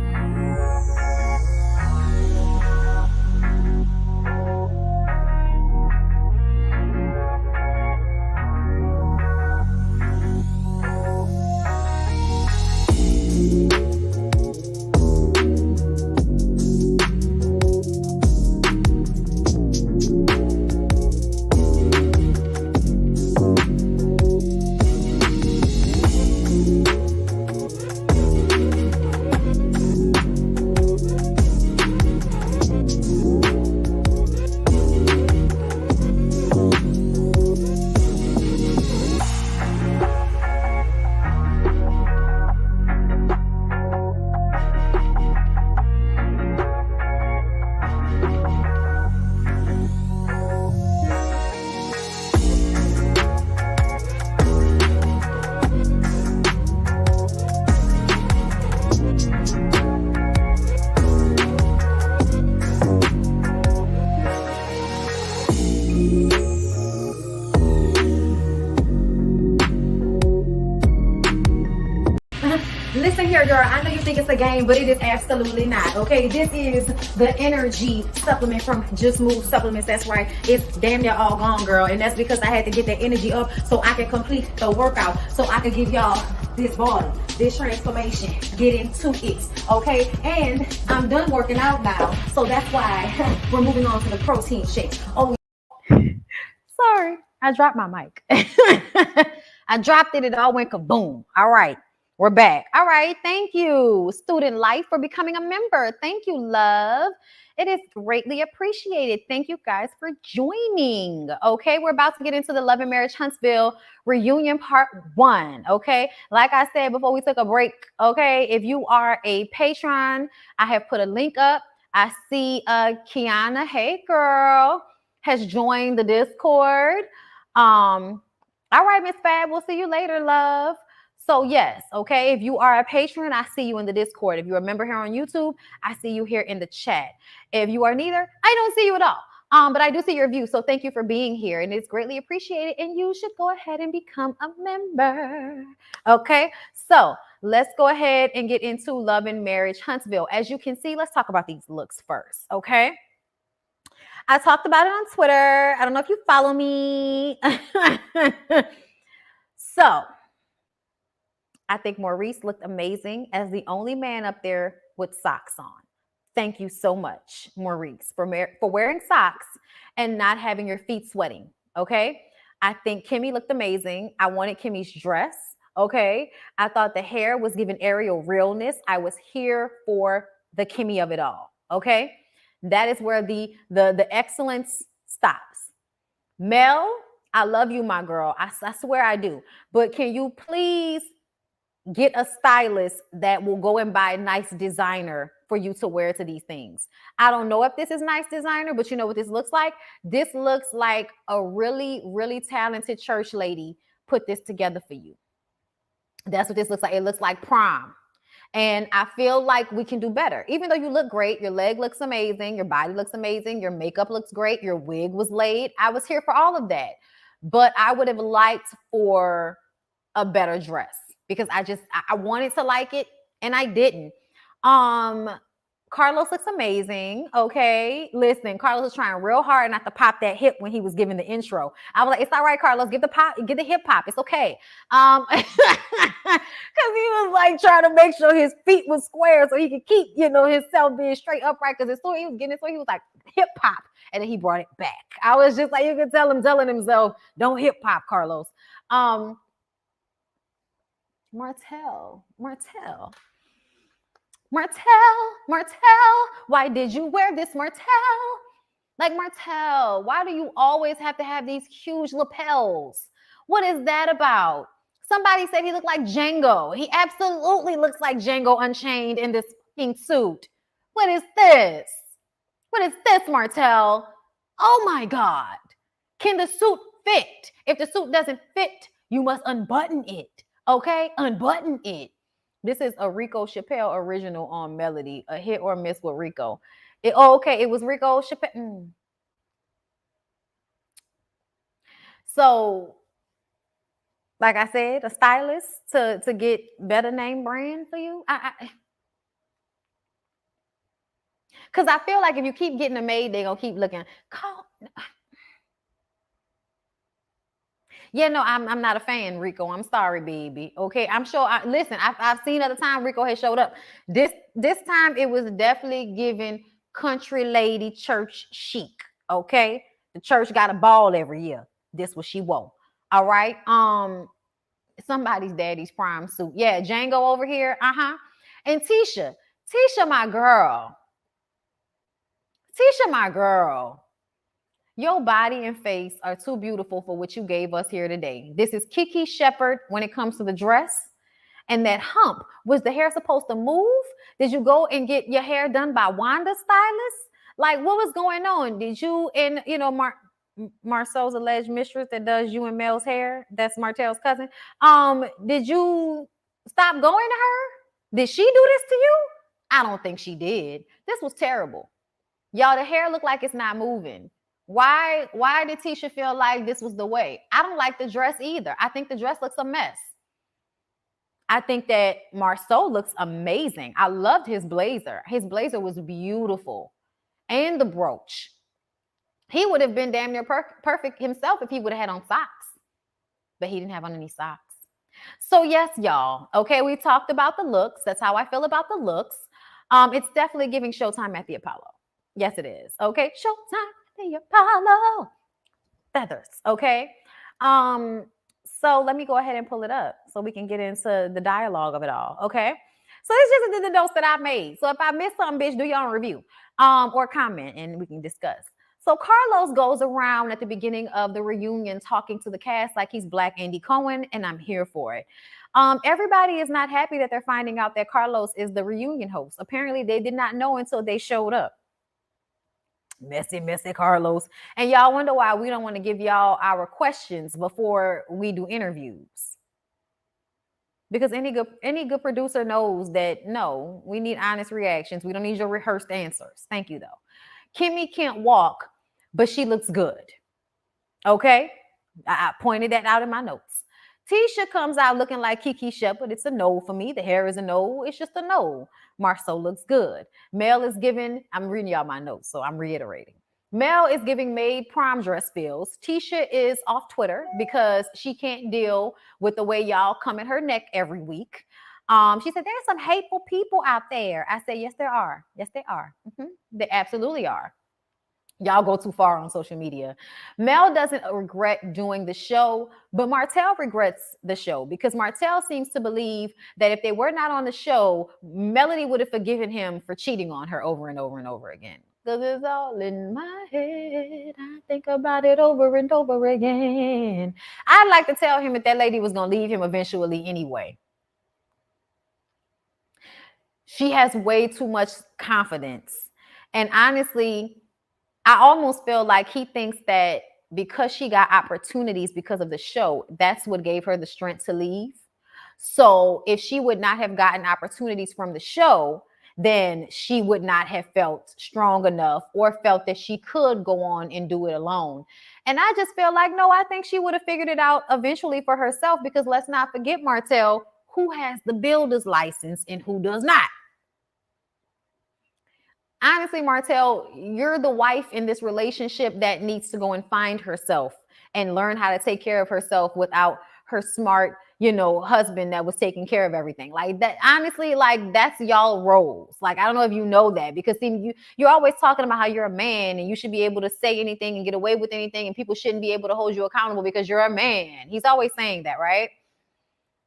Listen here, girl. I know you think it's a game, but it is absolutely not. Okay, this is the energy supplement from Just Move Supplements. That's right. It's damn near all gone, girl, and that's because I had to get that energy up so I can complete the workout, so I can give y'all this body, this transformation, get into it. Okay, and I'm done working out now, so that's why we're moving on to the protein shake. Oh, sorry, I dropped my mic. I dropped it. It all went kaboom. All right. We're back. All right. Thank you, Student Life, for becoming a member. Thank you, love. It is greatly appreciated. Thank you guys for joining. Okay, we're about to get into the Love and Marriage Huntsville reunion part 1. Okay, like I said before we took a break. Okay, if you are a patron, I have put a link up. I see Kiana, hey girl, has joined the Discord. All right, Miss Fab, we'll see you later, love. So yes, okay, if you are a patron, I see you in the Discord. If you're a member here on YouTube, I see you here in the chat. If you are neither, I don't see you at all. But I do see your view, so thank you for being here, and it's greatly appreciated, and you should go ahead and become a member. Okay, so let's go ahead and get into Love and Marriage Huntsville. As you can see, let's talk about these looks first, okay? I talked about it on Twitter. I don't know if you follow me. So I think Maurice looked amazing as the only man up there with socks on. Thank you so much, Maurice, for wearing socks and not having your feet sweating, okay? I think Kimmy looked amazing. I wanted Kimmy's dress, okay? I thought the hair was giving Ariel realness. I was here for the Kimmy of it all, okay? That is where the excellence stops. Mel, I love you, my girl. I swear I do. But can you please get a stylist that will go and buy a nice designer for you to wear to these things? I don't know if this is nice designer, but you know what this looks like? This looks like a really, really talented church lady put this together for you. That's what this looks like. It looks like prom. And I feel like we can do better. Even though you look great, your leg looks amazing, your body looks amazing, your makeup looks great, your wig was laid. I was here for all of that. But I would have liked for a better dress. because I wanted to like it and I didn't. Carlos looks amazing. Okay. Listen, Carlos was trying real hard not to pop that hip when he was giving the intro. I was like, it's all right, Carlos, give the hip hop. It's okay. Because he was like trying to make sure his feet was square so he could keep, himself being straight upright. Because as soon as he was getting it, so he was like hip hop. And then he brought it back. I was just like, you could tell him telling himself, don't hip hop, Carlos. Martel, why did you wear this, Martel? Like, Martel, why do you always have to have these huge lapels? What is that about? Somebody said he looked like Django. He absolutely looks like Django Unchained in this pink suit. What is this? What is this, Martel? Oh my God. Can the suit fit? If the suit doesn't fit, you must unbutton it. Okay? Unbutton it. This is a Rico Chappelle original on Melody, a hit or miss with Rico. It was Rico Chappelle. So, like I said, a stylist to get better name brand for you. Because I feel like if you keep getting them made, they're going to keep looking. Yeah, no, I'm not a fan, Rico. I'm sorry, baby. Okay, I'm sure. Listen, I've seen other time Rico has showed up. This time it was definitely giving country lady church chic. Okay, the church got a ball every year. This was she wore. All right. Somebody's daddy's prime suit. Yeah, Django over here. And Tisha, my girl. Tisha, my girl. Your body and face are too beautiful for what you gave us here today. This is Kiki Shepherd when it comes to the dress. And that hump, was the hair supposed to move? Did you go and get your hair done by Wanda stylist? Like, what was going on? Did you and, Marcel's alleged mistress that does you and Mel's hair, that's Martel's cousin, did you stop going to her? Did she do this to you? I don't think she did. This was terrible. Y'all, the hair looked like it's not moving. Why did Tisha feel like this was the way? I don't like the dress either. I think the dress looks a mess. I think that Marceau looks amazing. I loved his blazer. His blazer was beautiful. And the brooch. He would have been damn near perfect himself if he would have had on socks. But he didn't have on any socks. So yes, y'all. Okay, we talked about the looks. That's how I feel about the looks. It's definitely giving Showtime at the Apollo. Yes, it is. Okay, Showtime. The Apollo feathers. Okay. So let me go ahead and pull it up so we can get into the dialogue of it all. Okay. So it's just the notes that I made. So if I missed something, bitch, do your own review or comment and we can discuss. So Carlos goes around at the beginning of the reunion talking to the cast like he's Black Andy Cohen, and I'm here for it. Everybody is not happy that they're finding out that Carlos is the reunion host. Apparently, they did not know until they showed up. Messy Carlos. And y'all wonder why we don't want to give y'all our questions before we do interviews. Because any good producer knows that, no, we need honest reactions. We don't need your rehearsed answers. Thank you, though. Kimmy can't walk, but she looks good. Okay? I pointed that out in my notes. Tisha comes out looking like Kiki Shepherd. It's a no for me. The hair is a no. It's just a no. Marceau looks good. Mel is giving, I'm reading y'all my notes, so I'm reiterating. Mel is giving maid prom dress feels. Tisha is off Twitter because she can't deal with the way y'all come at her neck every week. She said, there's some hateful people out there. I said, yes, there are. Yes, they are. They absolutely are. Y'all go too far on social media. Mel doesn't regret doing the show, but Martel regrets the show because Martel seems to believe that if they were not on the show, Melody would have forgiven him for cheating on her over and over and over again. Because it's all in my head. I think about it over and over again. I'd like to tell him that lady was going to leave him eventually anyway. She has way too much confidence. And honestly, I almost feel like he thinks that because she got opportunities because of the show, that's what gave her the strength to leave. So if she would not have gotten opportunities from the show, then she would not have felt strong enough or felt that she could go on and do it alone. And I just feel like, no, I think she would have figured it out eventually for herself because let's not forget, Martel, who has the builder's license and who does not. Honestly, Martel, you're the wife in this relationship that needs to go and find herself and learn how to take care of herself without her smart, husband that was taking care of everything. Like that, honestly, like that's y'all roles. Like, I don't know if you know that, because see, you're always talking about how you're a man and you should be able to say anything and get away with anything and people shouldn't be able to hold you accountable because you're a man. He's always saying that, right?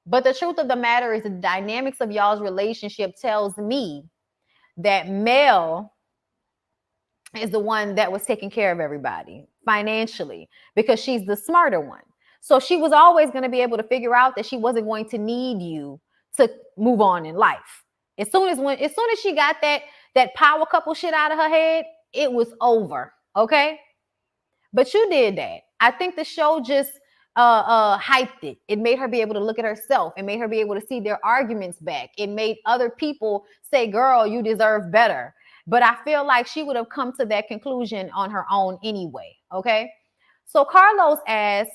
But the truth of the matter is the dynamics of y'all's relationship tells me that Mel is the one that was taking care of everybody financially because she's the smarter one. So she was always going to be able to figure out that she wasn't going to need you to move on in life. As soon as she got that power couple shit out of her head, it was over. Okay. But you did that. I think the show just hyped it. It made her be able to look at herself. It made her be able to see their arguments back. It made other people say, girl, you deserve better. But I feel like she would have come to that conclusion on her own anyway. Okay. So Carlos asked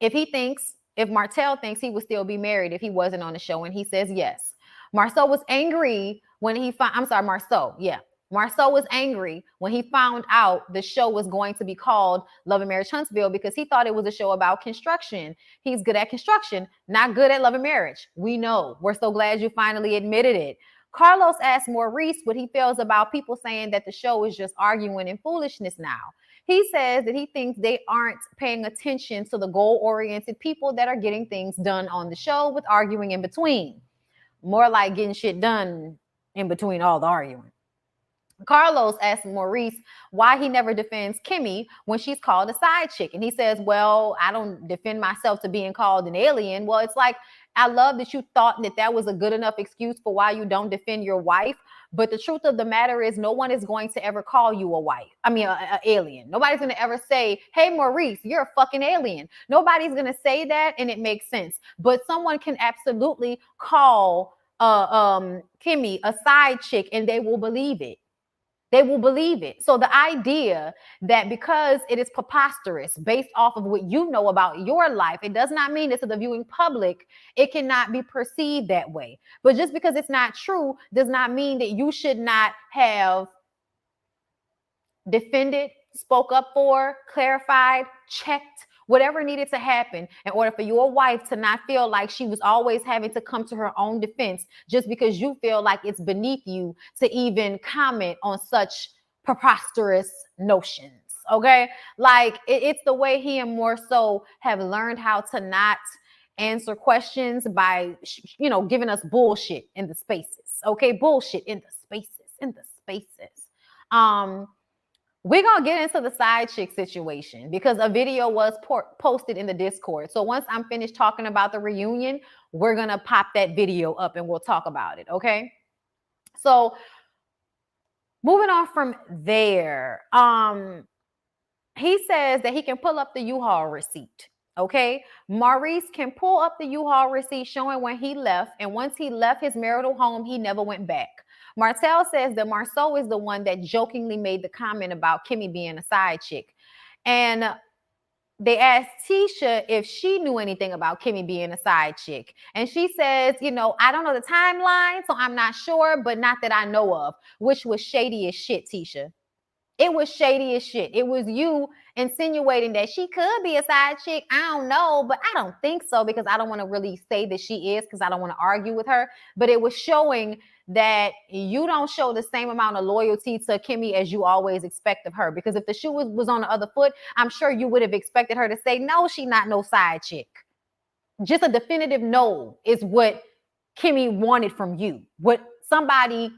if Martel thinks he would still be married if he wasn't on the show. And he says yes. Marceau was angry when Marceau was angry when he found out the show was going to be called Love and Marriage Huntsville because he thought it was a show about construction. He's good at construction, not good at love and marriage. We know. We're so glad you finally admitted it. Carlos asked Maurice what he feels about people saying that the show is just arguing and foolishness now. He says that he thinks they aren't paying attention to the goal-oriented people that are getting things done on the show with arguing in between. More like getting shit done in between all the arguing. Carlos asked Maurice why he never defends Kimmy when she's called a side chick. And he says, well, I don't defend myself to being called an alien. Well, it's like, I love that you thought that was a good enough excuse for why you don't defend your wife. But the truth of the matter is no one is going to ever call you an alien. Nobody's going to ever say, hey, Maurice, you're a fucking alien. Nobody's going to say that. And it makes sense. But someone can absolutely call Kimmy a side chick and they will believe it. They will believe it. So the idea that because it is preposterous based off of what you know about your life, it does not mean that to the viewing public, it cannot be perceived that way. But just because it's not true does not mean that you should not have defended, spoke up for, clarified, checked, whatever needed to happen in order for your wife to not feel like she was always having to come to her own defense just because you feel like it's beneath you to even comment on such preposterous notions. Okay. Like it's the way he and more so have learned how to not answer questions by, giving us bullshit in the spaces. Okay. Bullshit in the spaces. We're going to get into the side chick situation because a video was posted in the Discord. So once I'm finished talking about the reunion, we're going to pop that video up and we'll talk about it. Okay. So moving on from there, he says that he can pull up the U-Haul receipt. Okay. Maurice can pull up the U-Haul receipt showing when he left. And once he left his marital home, he never went back. Martel says that Marceau is the one that jokingly made the comment about Kimmy being a side chick. And they asked Tisha if she knew anything about Kimmy being a side chick. And she says, I don't know the timeline, so I'm not sure, but not that I know of, which was shady as shit, Tisha. It was shady as shit. It was you insinuating that she could be a side chick. I don't know, but I don't think so because I don't want to really say that she is because I don't want to argue with her. But it was showing that you don't show the same amount of loyalty to Kimmy as you always expect of her. Because if the shoe was on the other foot, I'm sure you would have expected her to say, no, she not no side chick. Just a definitive no is what Kimmy wanted from you. What somebody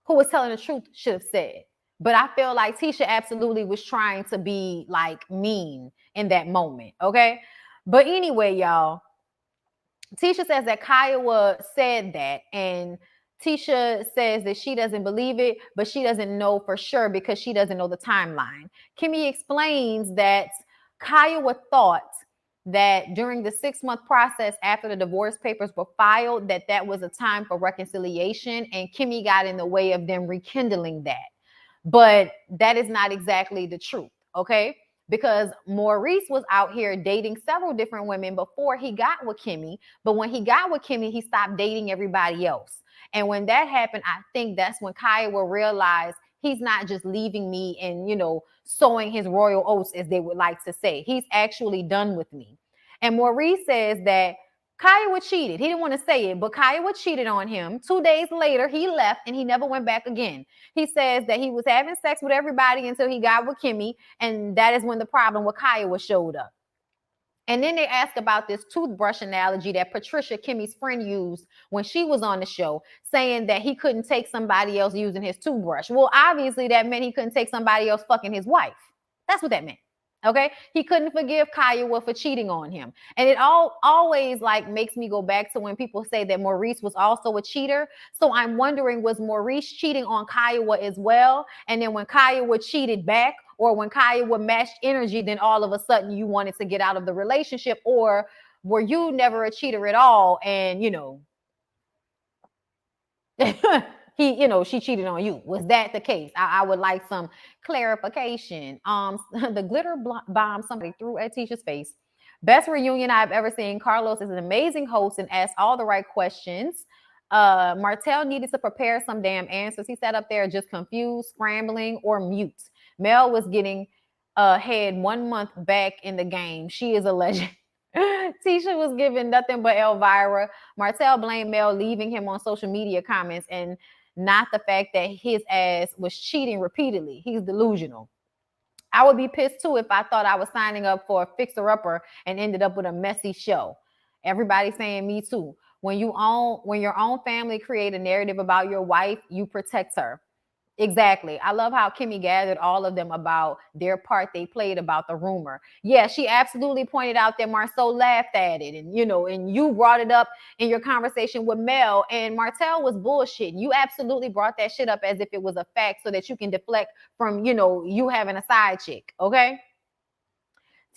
who was telling the truth should have said. But I feel like Tisha absolutely was trying to be like mean in that moment. Okay. But anyway, y'all, Tisha says that Kiowa said that, and Tisha says that she doesn't believe it, but she doesn't know for sure because she doesn't know the timeline. Kimmy explains that Kiowa thought that during the 6-month process after the divorce papers were filed, that was a time for reconciliation, and Kimmy got in the way of them rekindling that. But that is not exactly the truth, okay? because Maurice was out here dating several different women before he got with Kimmy. But when he got with Kimmy, he stopped dating everybody else. And when that happened, I think that's when Kaya will realize he's not just leaving me and, sowing his royal oats, as they would like to say. He's actually done with me. And Maurice says that Kaya was cheated. He didn't want to say it, but Kaya was cheated on him. 2 days later, he left and he never went back again. He says that he was having sex with everybody until he got with Kimmy, and that is when the problem with Kaya was showed up. And then they ask about this toothbrush analogy that Patricia, Kimmy's friend, used when she was on the show, saying that he couldn't take somebody else using his toothbrush. Well, obviously that meant he couldn't take somebody else fucking his wife. That's what that meant. Okay, he couldn't forgive Kaya for cheating on him. And it always like makes me go back to when people say that Maurice was also a cheater. So I'm wondering, was Maurice cheating on Kaya as well? And then when Kaya cheated back, or when Kaya matched energy, then all of a sudden you wanted to get out of the relationship? Or were you never a cheater at all? And she cheated on you. Was that the case? I would like some clarification. The glitter bomb somebody threw at Tisha's face. Best reunion I've ever seen. Carlos is an amazing host and asked all the right questions. Martel needed to prepare some damn answers. He sat up there just confused, scrambling, or mute. Mel was getting head 1 month back in the game. She is a legend. Tisha was giving nothing but Elvira. Martel blamed Mel leaving him on social media comments and not the fact that his ass was cheating repeatedly. He's delusional. I would be pissed too if I thought I was signing up for a fixer-upper and ended up with a messy show. Everybody's saying me too. When your own family create a narrative about your wife, you protect her. Exactly. I love how Kimmy gathered all of them about their part they played about the rumor. Yeah, she absolutely pointed out that Marceau laughed at it, and you brought it up in your conversation with Mel, and Martel was bullshitting. You absolutely brought that shit up as if it was a fact so that you can deflect from, you having a side chick, okay?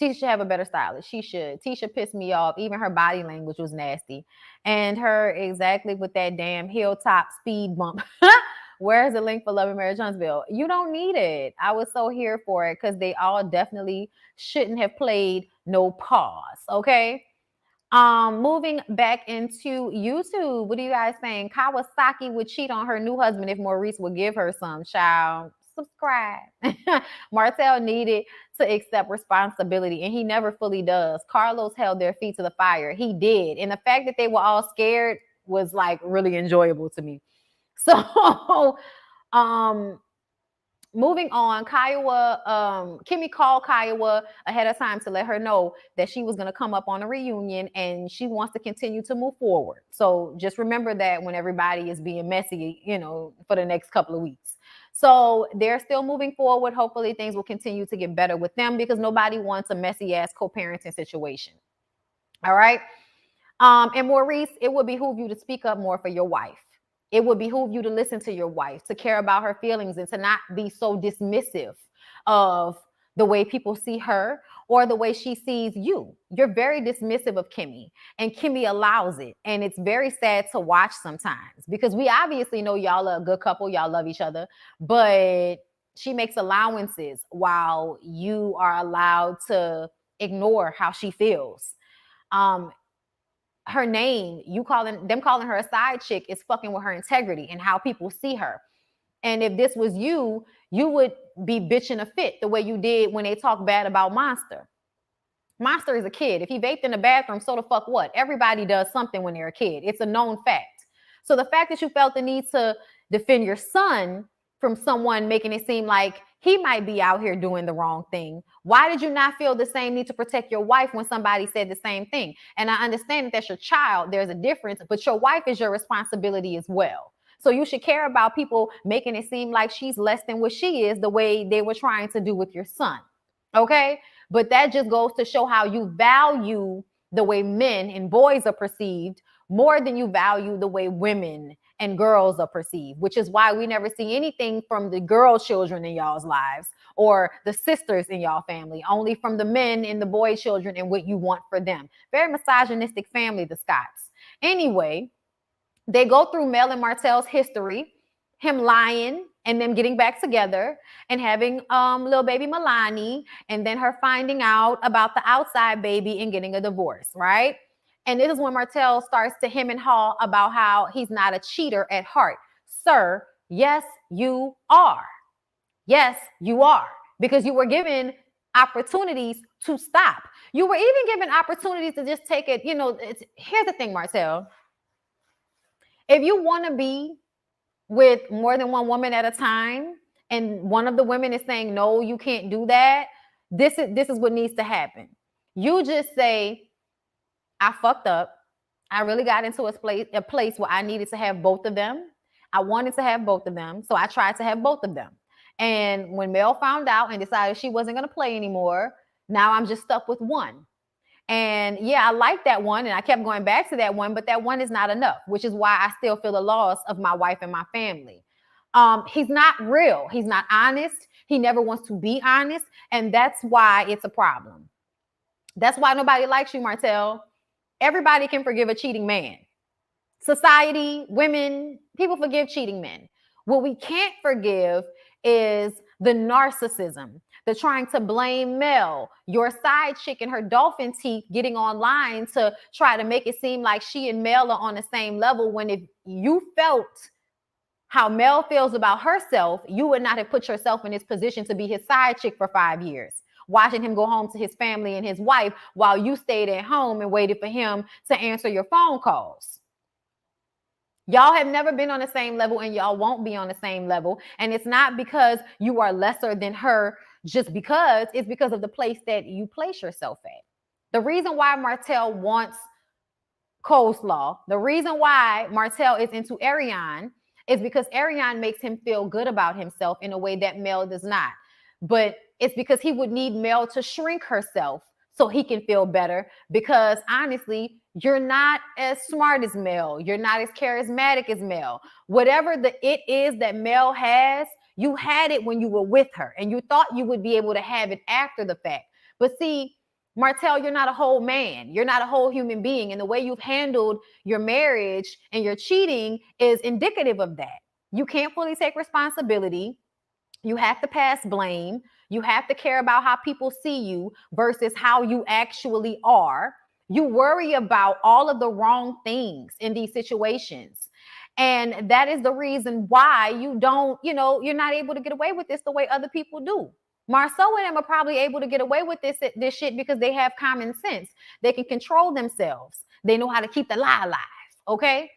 Tisha should have a better stylist. She should. Tisha pissed me off. Even her body language was nasty. And her exactly with that damn hilltop speed bump. Where's the link for Love and Marriage Huntsville? You don't need it. I was so here for it because they all definitely shouldn't have played no pause. Okay. Moving back into YouTube. What are you guys saying? Kawasaki would cheat on her new husband if Maurice would give her some. Child, subscribe. Martel needed to accept responsibility, and he never fully does. Carlos held their feet to the fire. He did. And the fact that they were all scared was like really enjoyable to me. So, moving on, Kimmy called Kiowa ahead of time to let her know that she was going to come up on a reunion and she wants to continue to move forward. So just remember that when everybody is being messy, for the next couple of weeks. So they're still moving forward. Hopefully things will continue to get better with them because nobody wants a messy ass co-parenting situation. All right. And Maurice, it would behoove you to speak up more for your wife. It would behoove you to listen to your wife, to care about her feelings, and to not be so dismissive of the way people see her or the way she sees you. You're very dismissive of Kimmy, and Kimmy allows it. And it's very sad to watch sometimes because we obviously know y'all are a good couple. Y'all love each other, but she makes allowances while you are allowed to ignore how she feels. Her name, calling her a side chick is fucking with her integrity and how people see her. And if this was you, you would be bitching a fit the way you did when they talk bad about Monster. Monster is a kid. If he vaped in the bathroom, so the fuck what? Everybody does something when they're a kid. It's a known fact. So the fact that you felt the need to defend your son from someone making it seem like he might be out here doing the wrong thing. Why did you not feel the same need to protect your wife when somebody said the same thing? And I understand that that's your child. There's a difference, but your wife is your responsibility as well. So you should care about people making it seem like she's less than what she is the way they were trying to do with your son. Okay? But that just goes to show how you value the way men and boys are perceived more than you value the way women and girls are perceived, which is why we never see anything from the girl children in y'all's lives or the sisters in y'all family, only from the men and the boy children and what you want for them. Very misogynistic family, the Scotts. Anyway, they go through Mel and Martel's history, him lying and them getting back together and having little baby Milani, and then her finding out about the outside baby and getting a divorce, right? And this is when Martel starts to hem and haw about how he's not a cheater at heart. Sir, yes, you are. Yes, you are. Because you were given opportunities to stop. You were even given opportunities to just take it. Here's the thing, Martel. If you want to be with more than one woman at a time, and one of the women is saying, no, you can't do that, this is what needs to happen. You just say, I fucked up. I really got into a place where I needed to have both of them. I wanted to have both of them, so I tried to have both of them. And when Mel found out and decided she wasn't going to play anymore, now I'm just stuck with one. And yeah, I like that one, and I kept going back to that one, but that one is not enough, which is why I still feel the loss of my wife and my family. He's not real. He's not honest. He never wants to be honest, and that's why it's a problem. That's why nobody likes you, Martel. Everybody can forgive a cheating man. Society, women, people forgive cheating men. What we can't forgive is the narcissism, the trying to blame Mel, your side chick and her dolphin teeth getting online to try to make it seem like she and Mel are on the same level, when if you felt how Mel feels about herself, you would not have put yourself in this position to be his side chick for 5 years, watching him go home to his family and his wife while you stayed at home and waited for him to answer your phone calls. Y'all have never been on the same level, and y'all won't be on the same level. And it's not because you are lesser than her just because, it's because of the place that you place yourself at. The reason why Martel wants coleslaw, the reason why Martel is into Ariane, is because Ariane makes him feel good about himself in a way that Mel does not. But it's because he would need Mel to shrink herself so he can feel better, because honestly, you're not as smart as Mel. You're not as charismatic as Mel. Whatever the it is that Mel has, you had it when you were with her, and you thought you would be able to have it after the fact. But see, Martel, you're not a whole man. You're not a whole human being. And the way you've handled your marriage and your cheating is indicative of that. You can't fully take responsibility. You have to pass blame. You have to care about how people see you versus how you actually are. You worry about all of the wrong things in these situations. And that is the reason why you don't, you're not able to get away with this the way other people do. Marceau and them are probably able to get away with this shit because they have common sense. They can control themselves. They know how to keep the lie alive, okay?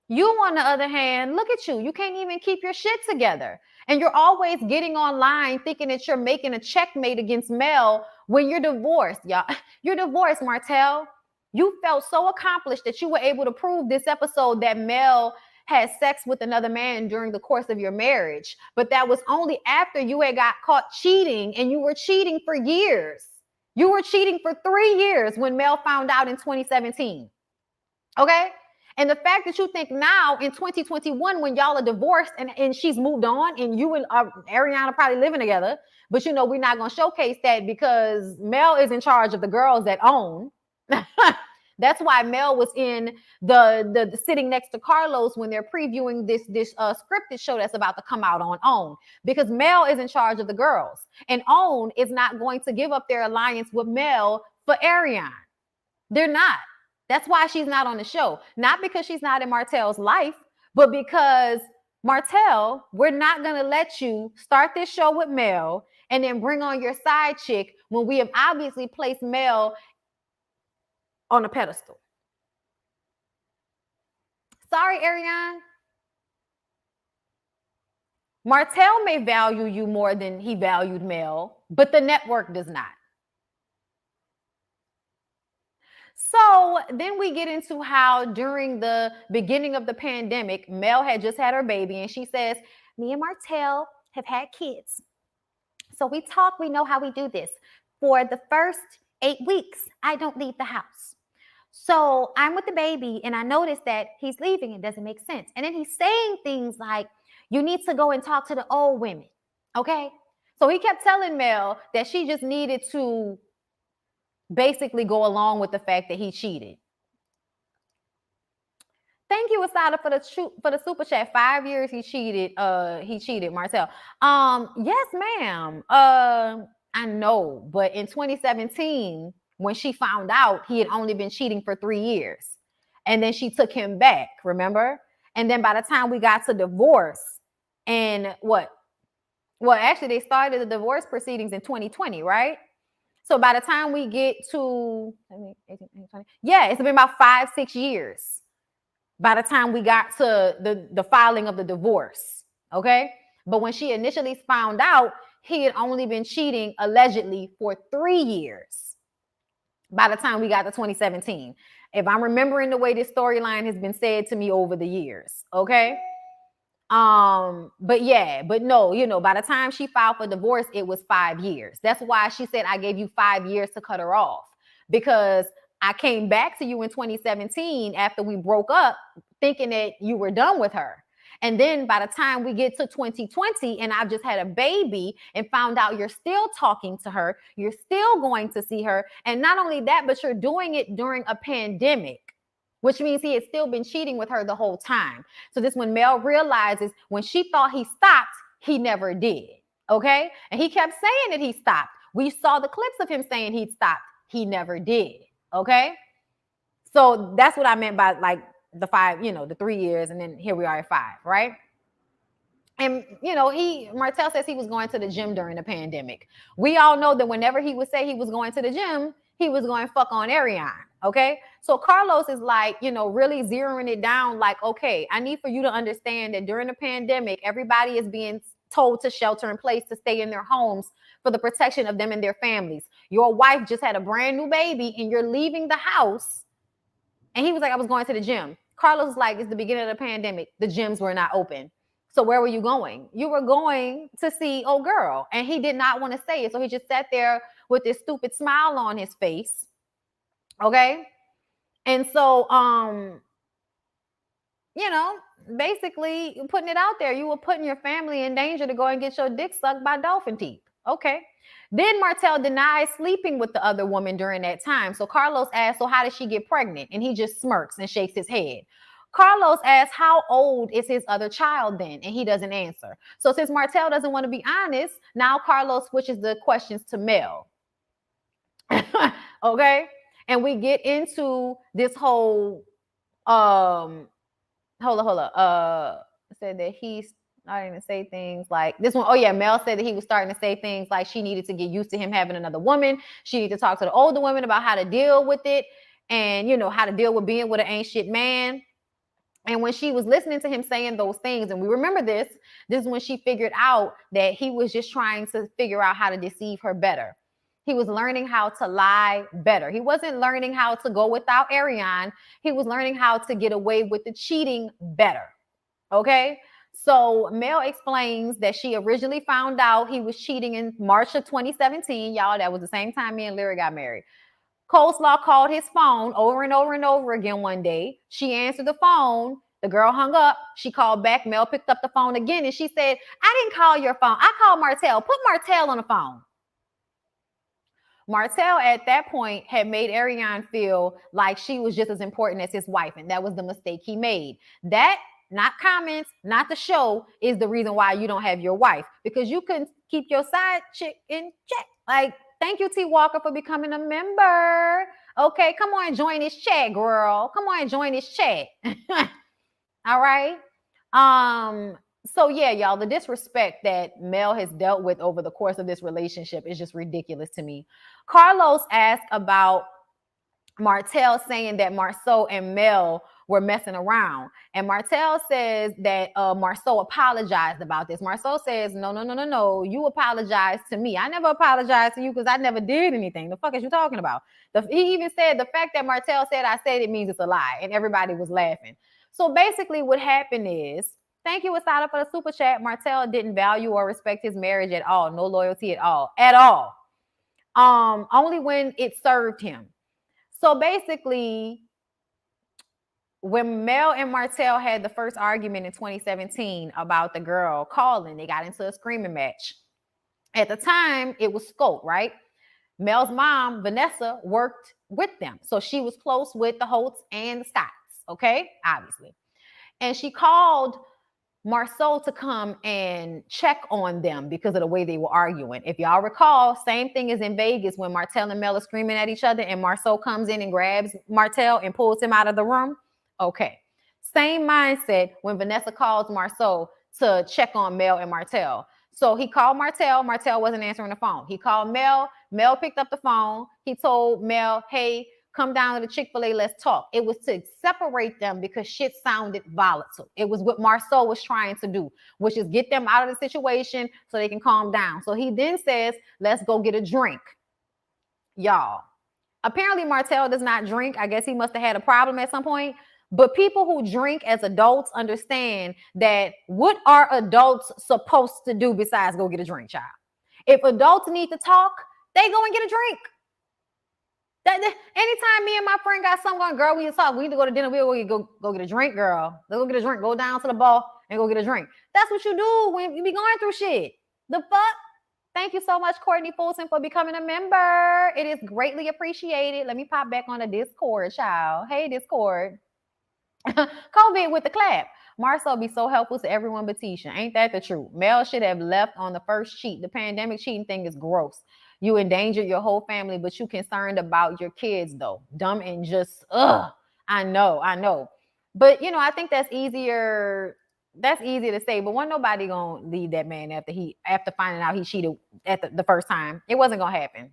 You, on the other hand, look at you. You can't even keep your shit together. And you're always getting online thinking that you're making a checkmate against Mel when you're divorced, y'all. You're divorced, Martel. You felt so accomplished that you were able to prove this episode that Mel had sex with another man during the course of your marriage. But that was only after you had got caught cheating, and you were cheating for years. You were cheating for 3 years when Mel found out in 2017. Okay? And the fact that you think now in 2021, when y'all are divorced and she's moved on, and you and Ariana are probably living together, but we're not going to showcase that because Mel is in charge of the girls that own. That's why Mel was in the sitting next to Carlos when they're previewing this scripted show that's about to come out on OWN, because Mel is in charge of the girls, and OWN is not going to give up their alliance with Mel for Ariane. They're not. That's why she's not on the show. Not because she's not in Martel's life, but because Martel, we're not going to let you start this show with Mel and then bring on your side chick when we have obviously placed Mel on a pedestal. Sorry, Ariane. Martel may value you more than he valued Mel, but the network does not. So then we get into how during the beginning of the pandemic, Mel had just had her baby, and she says, me and Martel have had kids. So we talk, we know how we do this. For the first 8 weeks, I don't leave the house. So I'm with the baby, and I notice that he's leaving. It doesn't make sense. And then he's saying things like, you need to go and talk to the old women, okay? So he kept telling Mel that she just needed to basically go along with the fact that he cheated. Thank you, Asada, for the super chat. 5 years he cheated. He cheated, Martel. Yes, ma'am. I know, but in 2017, when she found out he had only been cheating for 3 years, and then she took him back. Remember? And then by the time we got to divorce, and what? Well, actually, they started the divorce proceedings in 2020, right? So by the time we get to, 18, 19, 20, yeah, it's been about 5-6 years by the time we got to the filing of the divorce. Okay. But when she initially found out, he had only been cheating allegedly for 3 years by the time we got to 2017. If I'm remembering the way this storyline has been said to me over the years. Okay. But no, by the time she filed for divorce, it was 5 years. That's why she said, I gave you 5 years to cut her off, because I came back to you in 2017 after we broke up thinking that you were done with her. And then by the time we get to 2020 and I've just had a baby and found out you're still talking to her, you're still going to see her. And not only that, but you're doing it during a pandemic, which means he had still been cheating with her the whole time. So this when Mel realizes when she thought he stopped, he never did. Okay. And he kept saying that he stopped. We saw the clips of him saying he'd stopped. He never did. Okay. So that's what I meant by like the 5, the 3 years. And then here we are at 5, right? And, Martel says he was going to the gym during the pandemic. We all know that whenever he would say he was going to the gym, he was going to fuck on Ariane. Okay. So Carlos is like, really zeroing it down. Like, okay, I need for you to understand that during the pandemic, everybody is being told to shelter in place, to stay in their homes for the protection of them and their families. Your wife just had a brand new baby and you're leaving the house. And he was like, I was going to the gym. Carlos was like, it's the beginning of the pandemic. The gyms were not open. So where were you going? You were going to see old girl. And he did not want to say it. So he just sat there with this stupid smile on his face. Okay. And so, basically putting it out there, you were putting your family in danger to go and get your dick sucked by dolphin teeth. Okay. Then Martel denies sleeping with the other woman during that time. So Carlos asks, so how did she get pregnant? And he just smirks and shakes his head. Carlos asks, how old is his other child then? And he doesn't answer. So since Martel doesn't want to be honest, now Carlos switches the questions to Mel. Okay. And we get into this whole, hold up. Said that he's starting to say things like this one. Oh yeah, Mel said that he was starting to say things like she needed to get used to him having another woman. She needed to talk to the older women about how to deal with it and, how to deal with being with an ain't shit man. And when she was listening to him saying those things, and we remember this is when she figured out that he was just trying to figure out how to deceive her better. He was learning how to lie better. He wasn't learning how to go without Ariane. He was learning how to get away with the cheating better. Okay. So Mel explains that she originally found out he was cheating in March of 2017. Y'all, that was the same time me and Lyra got married. Coleslaw called his phone over and over and over again one day. She answered the phone. The girl hung up. She called back. Mel picked up the phone again and she said, I didn't call your phone. I called Martel. Put Martel on the phone. Martel at that point had made Ariane feel like she was just as important as his wife. And that was the mistake he made. That, not comments, not the show, is the reason why you don't have your wife. Because you couldn't keep your side chick in check. Like, thank you, T. Walker, for becoming a member. Okay, come on and join this chat, girl. Come on and join this chat. All right. So yeah, y'all, the disrespect that Mel has dealt with over the course of this relationship is just ridiculous to me. Carlos asked about Martel saying that Marceau and Mel were messing around. And Martel says that Marceau apologized about this. Marceau says, no. You apologized to me. I never apologized to you because I never did anything. The fuck is you talking about? He even said the fact that Martel said I said it means it's a lie. And everybody was laughing. So basically what happened is, thank you, Asada, for the super chat. Martel didn't value or respect his marriage at all. No loyalty at all. At all. Only when it served him. So basically, when Mel and Martel had the first argument in 2017 about the girl calling, they got into a screaming match. At the time, it was Scope, right? Mel's mom, Vanessa, worked with them. So she was close with the Holtz and the Scotts, okay? Obviously. And she called Marceau to come and check on them because of the way they were arguing. If y'all recall, same thing as in Vegas when Martel and Mel are screaming at each other and Marceau comes in and grabs Martel and pulls him out of the room. Okay. Same mindset when Vanessa calls Marceau to check on Mel and Martel. So he called Martel. Martel wasn't answering the phone. He called Mel. Mel picked up the phone. He told Mel, hey, come down to the Chick-fil-A, let's talk. It was to separate them because shit sounded volatile. It was what Marceau was trying to do, which is get them out of the situation so they can calm down. So he then says, let's go get a drink. Y'all, apparently Martel does not drink. I guess he must have had a problem at some point. But people who drink as adults understand that what are adults supposed to do besides go get a drink, child? If adults need to talk, they go and get a drink. Anytime me and my friend got something going, girl, we need to talk. We need to go to dinner. We'll go get a drink, girl. Let's go get a drink. Go down to the bar and go get a drink. That's what you do when you be going through shit. The fuck? Thank you so much, Courtney Fulton, for becoming a member. It is greatly appreciated. Let me pop back on the Discord, child. Hey, Discord. COVID with the clap. Marceau be so helpful to everyone but Tisha. Ain't that the truth? Mel should have left on the first cheat. The pandemic cheating thing is gross. You endangered your whole family, but you concerned about your kids, though. Dumb and just, I know. But, I think that's easier. That's easy to say, but wasn't nobody going to leave that man after finding out he cheated at the first time. It wasn't going to happen.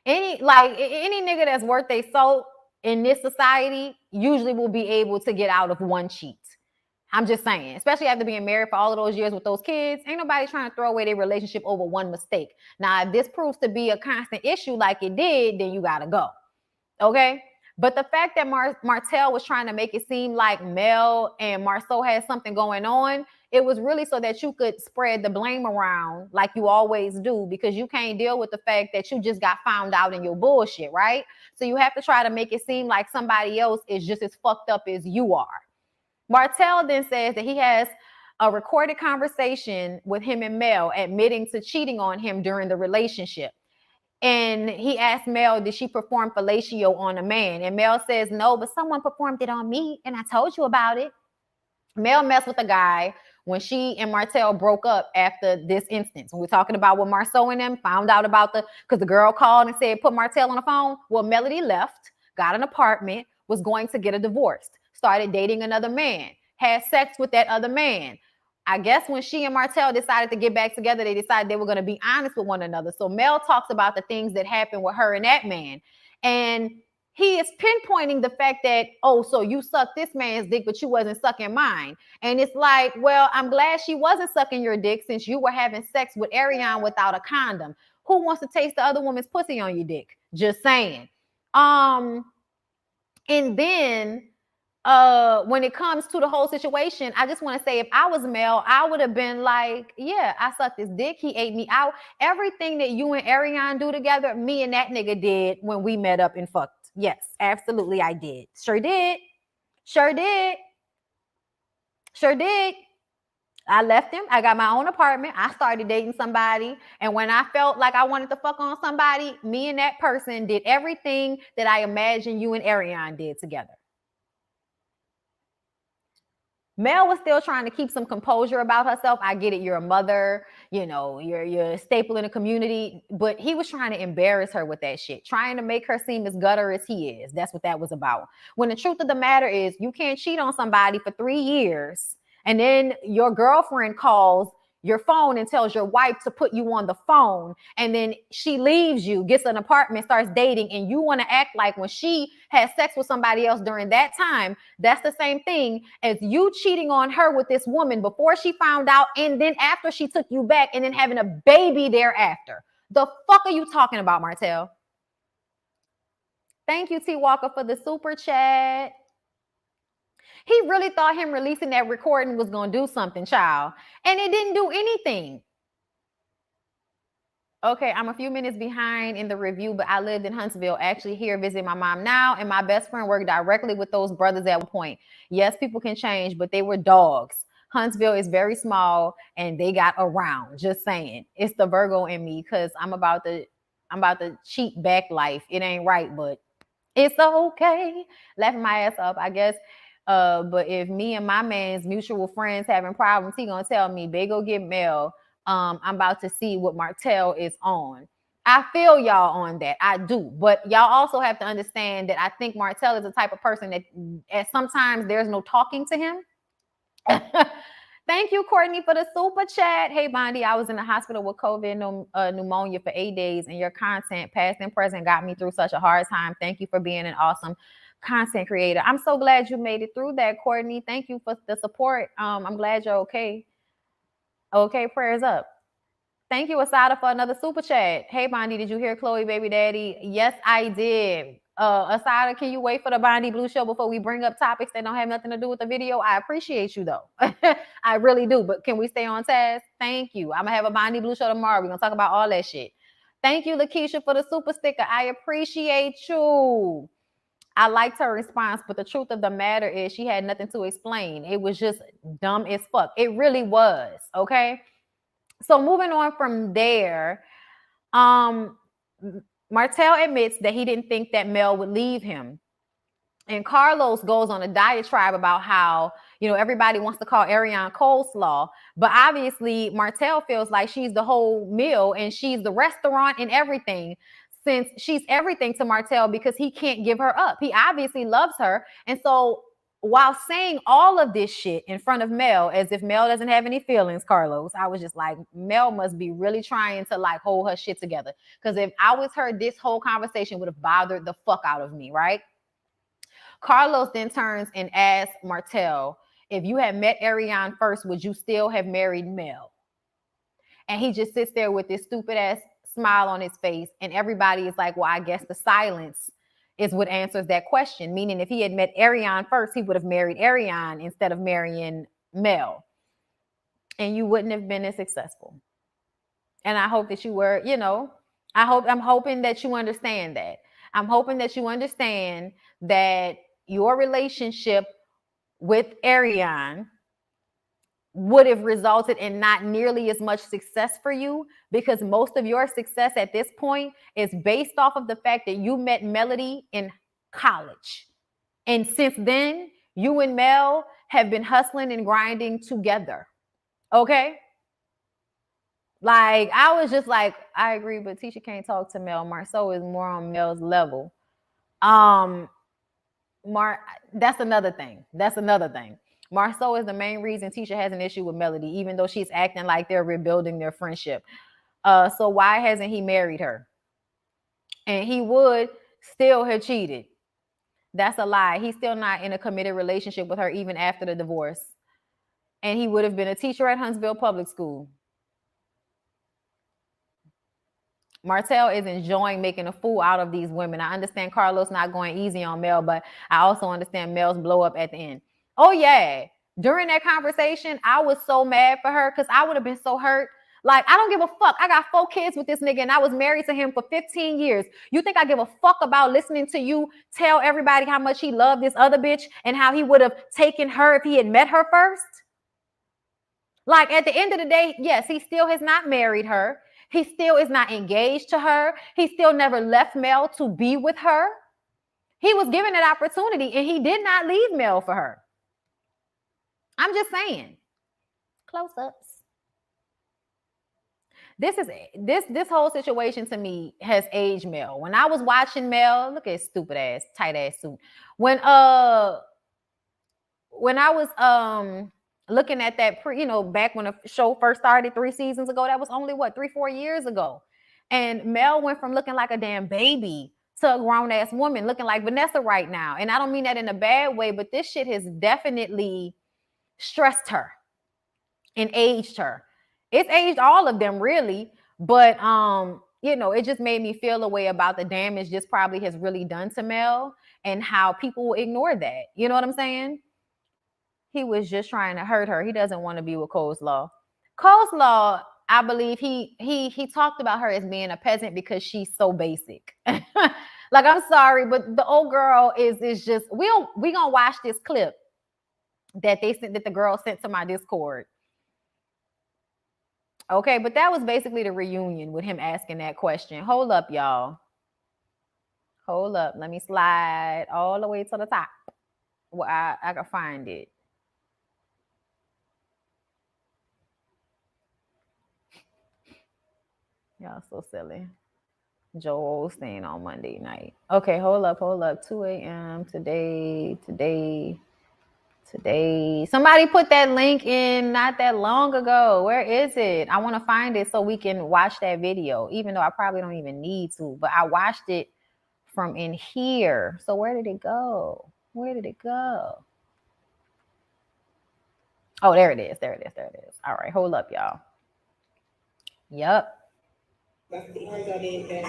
Any nigga that's worth their salt in this society usually will be able to get out of one cheat. I'm just saying, especially after being married for all of those years with those kids, ain't nobody trying to throw away their relationship over one mistake. Now, if this proves to be a constant issue like it did, then you got to go. Okay? But the fact that Martel was trying to make it seem like Mel and Marceau had something going on, it was really so that you could spread the blame around like you always do, because you can't deal with the fact that you just got found out in your bullshit, right? So you have to try to make it seem like somebody else is just as fucked up as you are. Martel then says that he has a recorded conversation with him and Mel admitting to cheating on him during the relationship. And he asked Mel, did she perform fellatio on a man? And Mel says, no, but someone performed it on me, and I told you about it. Mel messed with a guy when she and Martel broke up after this instance. When we're talking about what Marceau and them found out about because the girl called and said, put Martel on the phone. Well, Melody left, got an apartment, was going to get a divorce, started dating another man, had sex with that other man. I guess when she and Martel decided to get back together, they decided they were going to be honest with one another. So Mel talks about the things that happened with her and that man. And he is pinpointing the fact that, so you sucked this man's dick, but you wasn't sucking mine. And it's like, well, I'm glad she wasn't sucking your dick since you were having sex with Ariane without a condom. Who wants to taste the other woman's pussy on your dick? Just saying. And then when it comes to the whole situation, I just want to say, if I was Mel, I would have been like, yeah, I sucked his dick. He ate me out. Everything that you and Ariane do together, me and that nigga did when we met up and fucked. Yes, absolutely, I did. Sure did. I left him. I got my own apartment. I started dating somebody. And when I felt like I wanted to fuck on somebody, me and that person did everything that I imagined you and Ariane did together. Mel was still trying to keep some composure about herself. I get it. You're a mother, you're a staple in the community, but he was trying to embarrass her with that shit, trying to make her seem as gutter as he is. That's what that was about. When the truth of the matter is, you can't cheat on somebody for 3 years. And then your girlfriend calls your phone and tells your wife to put you on the phone. And then she leaves you, gets an apartment, starts dating. And you want to act like when she had sex with somebody else during that time, that's the same thing as you cheating on her with this woman before she found out. And then after she took you back and then having a baby thereafter. The fuck are you talking about, Martel? Thank you, T. Walker, for the super chat. He really thought him releasing that recording was going to do something, child. And it didn't do anything. Okay, I'm a few minutes behind in the review, but I lived in Huntsville, actually here visiting my mom now, and my best friend worked directly with those brothers at one point. Yes, people can change, but they were dogs. Huntsville is very small, and they got around. Just saying. It's the Virgo in me, because I'm about to cheat back life. It ain't right, but it's okay. Laughing my ass up, I guess. But if me and my man's mutual friends having problems, he gonna tell me, "Babe, go get Mel. I'm about to see what Martel is on." I feel y'all on that. I do. But y'all also have to understand that I think Martel is the type of person that sometimes there's no talking to him. Thank you, Courtney, for the super chat. Hey, Bondi, I was in the hospital with COVID pneumonia for 8 days, and your content, past and present, got me through such a hard time. Thank you for being an awesome content creator. I'm so glad you made it through that, Courtney. Thank you for the support. I'm glad you're okay. Okay, prayers up. Thank you, Asada, for another super chat. Hey, Bondi, did you hear Chloe, baby daddy? Yes, I did. Asada, can you wait for the BondyBlue show before we bring up topics that don't have nothing to do with the video? I appreciate you, though. I really do. But can we stay on task? Thank you. I'm going to have a BondyBlue show tomorrow. We're going to talk about all that shit. Thank you, Lakeisha, for the super sticker. I appreciate you. I liked her response, but the truth of the matter is she had nothing to explain. It was just dumb as fuck. It really was, okay? So moving on from there, Martel admits that he didn't think that Mel would leave him. And Carlos goes on a diatribe about how, everybody wants to call Ariane coleslaw, but obviously Martel feels like she's the whole meal and she's the restaurant and everything, since she's everything to Martel because he can't give her up. He obviously loves her. And so while saying all of this shit in front of Mel, as if Mel doesn't have any feelings, Carlos, I was just like, Mel must be really trying to like hold her shit together. Because if I was her, this whole conversation would have bothered the fuck out of me, right? Carlos then turns and asks Martel, if you had met Ariane first, would you still have married Mel? And he just sits there with this stupid ass smile on his face. And everybody is like, well, I guess the silence is what answers that question. Meaning if he had met Ariane first, he would have married Ariane instead of marrying Mel. And you wouldn't have been as successful. And I hope that you were, I'm hoping that you understand that. I'm hoping that you understand that your relationship with Ariane would have resulted in not nearly as much success for you, because most of your success at this point is based off of the fact that you met Melody in college. And since then, you and Mel have been hustling and grinding together. Okay? Like, I was just like, I agree, but Tisha can't talk to Mel. Marceau is more on Mel's level. That's another thing. Marceau is the main reason Tisha has an issue with Melody, even though she's acting like they're rebuilding their friendship. So why hasn't he married her? And he would still have cheated. That's a lie. He's still not in a committed relationship with her even after the divorce. And he would have been a teacher at Huntsville Public School. Martel is enjoying making a fool out of these women. I understand Carlos not going easy on Mel, but I also understand Mel's blow up at the end. Oh, yeah. During that conversation, I was so mad for her because I would have been so hurt. Like, I don't give a fuck. I got 4 kids with this nigga and I was married to him for 15 years. You think I give a fuck about listening to you tell everybody how much he loved this other bitch and how he would have taken her if he had met her first? Like, at the end of the day, yes, he still has not married her. He still is not engaged to her. He still never left Mel to be with her. He was given that opportunity and he did not leave Mel for her. I'm just saying. Close-ups. This whole situation to me has aged Mel. When I was watching Mel, look at his stupid ass, tight ass suit. When I was looking at that back when the show first started 3 seasons ago, that was only 3-4 years ago. And Mel went from looking like a damn baby to a grown-ass woman looking like Vanessa right now. And I don't mean that in a bad way, but this shit has definitely stressed her and aged her. It's aged all of them, really. But, it just made me feel a way about the damage this probably has really done to Mel and how people ignore that. You know what I'm saying? He was just trying to hurt her. He doesn't want to be with Coleslaw. Coleslaw, I believe he talked about her as being a peasant because she's so basic. Like, I'm sorry, but the old girl is just, we gonna watch this clip that the girl sent to my Discord. Okay, but that was basically the reunion with him asking that question. Hold up, y'all. Hold up. Let me slide all the way to the top. Well, I can find it. Y'all so silly. Joel Osteen on Monday night. Okay, hold up. 2 a.m. Today. Somebody put that link in not that long ago. Where is it? I want to find it so we can watch that video, even though I probably don't even need to. But I watched it from in here. So where did it go? Where did it go? Oh, there it is. There it is. All right, hold up, y'all. Yep. That's the ones I did that.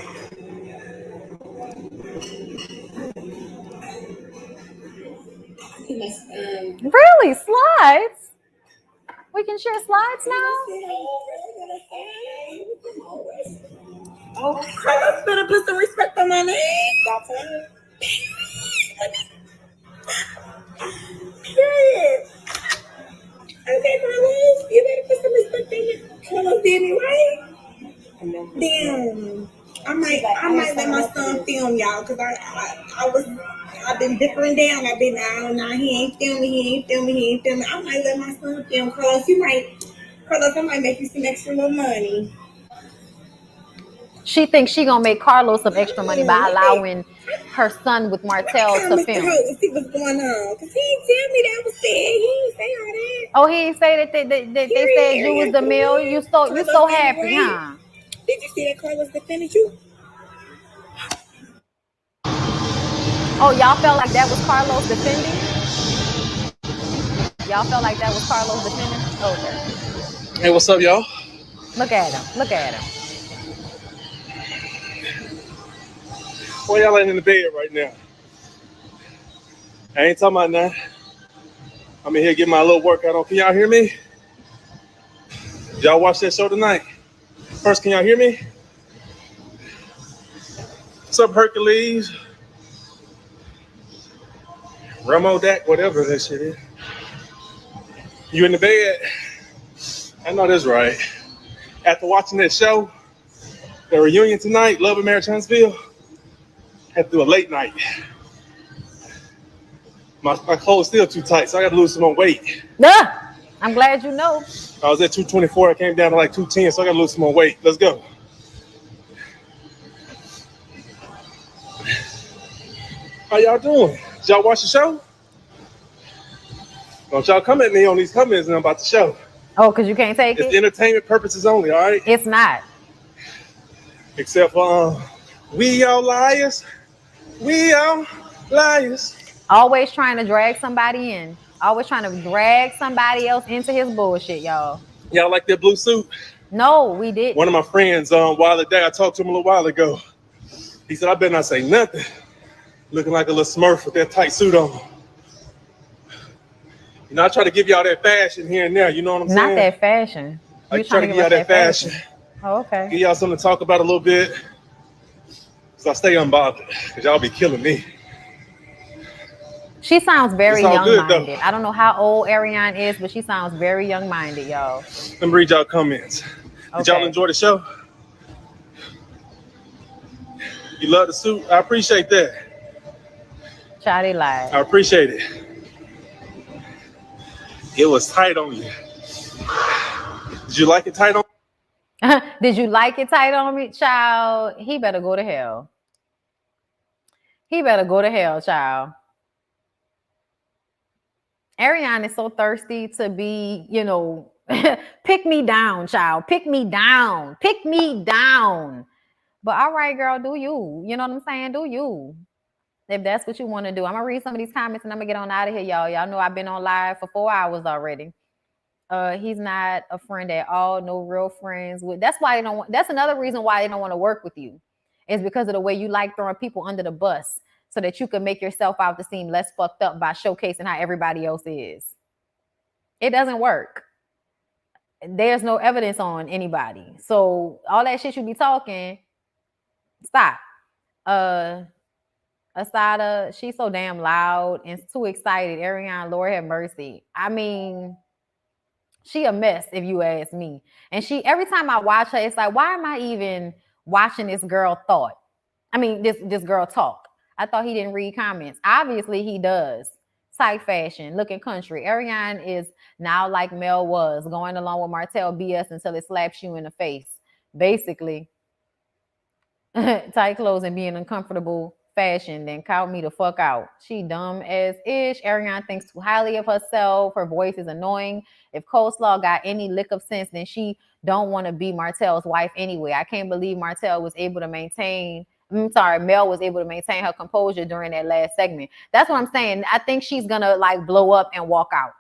Really? Slides? We can share slides now? Oh, Carlos better put some respect on my name. Period. Okay, Carlos, you better put some respect on your Carlos did me right. Damn. I might let my son film y'all because I've been dippering down. I've been out now. He ain't filming. I might let my son film. Carlos, I might make you some extra little money. She thinks she gonna make Carlos some extra money by allowing her son with Martel to film. See what's going on? Cause he didn't tell me that was said. He didn't say all that. Oh, he didn't say that they said you was the meal. You so happy, huh? Did you see that Carlos defended you? Oh, y'all felt like that was Carlos defending? Y'all felt like that was Carlos defending? Okay. Hey, what's up, y'all? Look at him. Why y'all ain't in the bed right now? I ain't talking about nothing. I'm in here getting my little workout on. Can y'all hear me? Did y'all watch that show tonight? First, can y'all hear me? What's up, Hercules? Remo Dak, whatever that shit is. You in the bed? I know that's right. After watching that show, the reunion tonight, Love and Marriage Huntsville, had to do a late night. My clothes still too tight, so I got to lose some more weight. I'm glad you know. I was at 224, I came down to like 210, so I got to lose some more weight. Let's go. How y'all doing? Did y'all watch the show? Don't y'all come at me on these comments about the show. Oh, because you can't take It's it? entertainment purposes only, all right? It's not. Except for, we all liars. We all liars. Always trying to drag somebody in. Always trying to drag somebody else into his bullshit, y'all. Y'all like that blue suit? No, we didn't. One of my friends, while day, I talked to him a little while ago. He said, I better not say nothing. Looking like a little smurf with that tight suit on. You know, I try to give y'all that fashion here and there. You know what I'm saying? Not that fashion. I try to give y'all that fashion. Oh, okay. Give y'all something to talk about a little bit. So I stay unbothered, because y'all be killing me. She sounds very young-minded. Good, I don't know how old Ariane is, but she sounds very young-minded, y'all. Let me read y'all comments. Okay. Did y'all enjoy the show? You love the suit? I appreciate that. Child, lied. I appreciate it. It was tight on you. Did you like it tight on? Did you like it tight on me? Child, he better go to hell. He better go to hell, child. Ariane is so thirsty to be, pick me down, child. Pick me down. Pick me down. But all right, girl, do you. You know what I'm saying? Do you. If that's what you want to do. I'm going to read some of these comments and I'm going to get on out of here, y'all. Y'all know I've been on live for 4 hours already. He's not a friend at all. No real friends. That's why they don't want. That's another reason why they don't want to work with you. Is because of the way you like throwing people under the bus so that you can make yourself out to seem less fucked up by showcasing how everybody else is. It doesn't work. There's no evidence on anybody. So all that shit you be talking, stop. Asada, she's so damn loud and too excited. Ariane, Lord have mercy. I mean, she a mess if you ask me. And she, every time I watch her, it's like, why am I even watching this girl this girl talk? I thought he didn't read comments. Obviously he does. type fashion, looking country. Ariane is now like Mel was, going along with Martel BS until it slaps you in the face. Basically, tight clothes and being uncomfortable fashion, then count me the fuck out. She dumb as ish. Ariane thinks too highly of herself. Her voice is annoying. If Coleslaw got any lick of sense, then she don't want to be Martel's wife anyway. I can't believe Martel was able to maintain. I'm sorry, Mel was able to maintain her composure during that last segment. That's what I'm saying. I think she's gonna like blow up and walk out.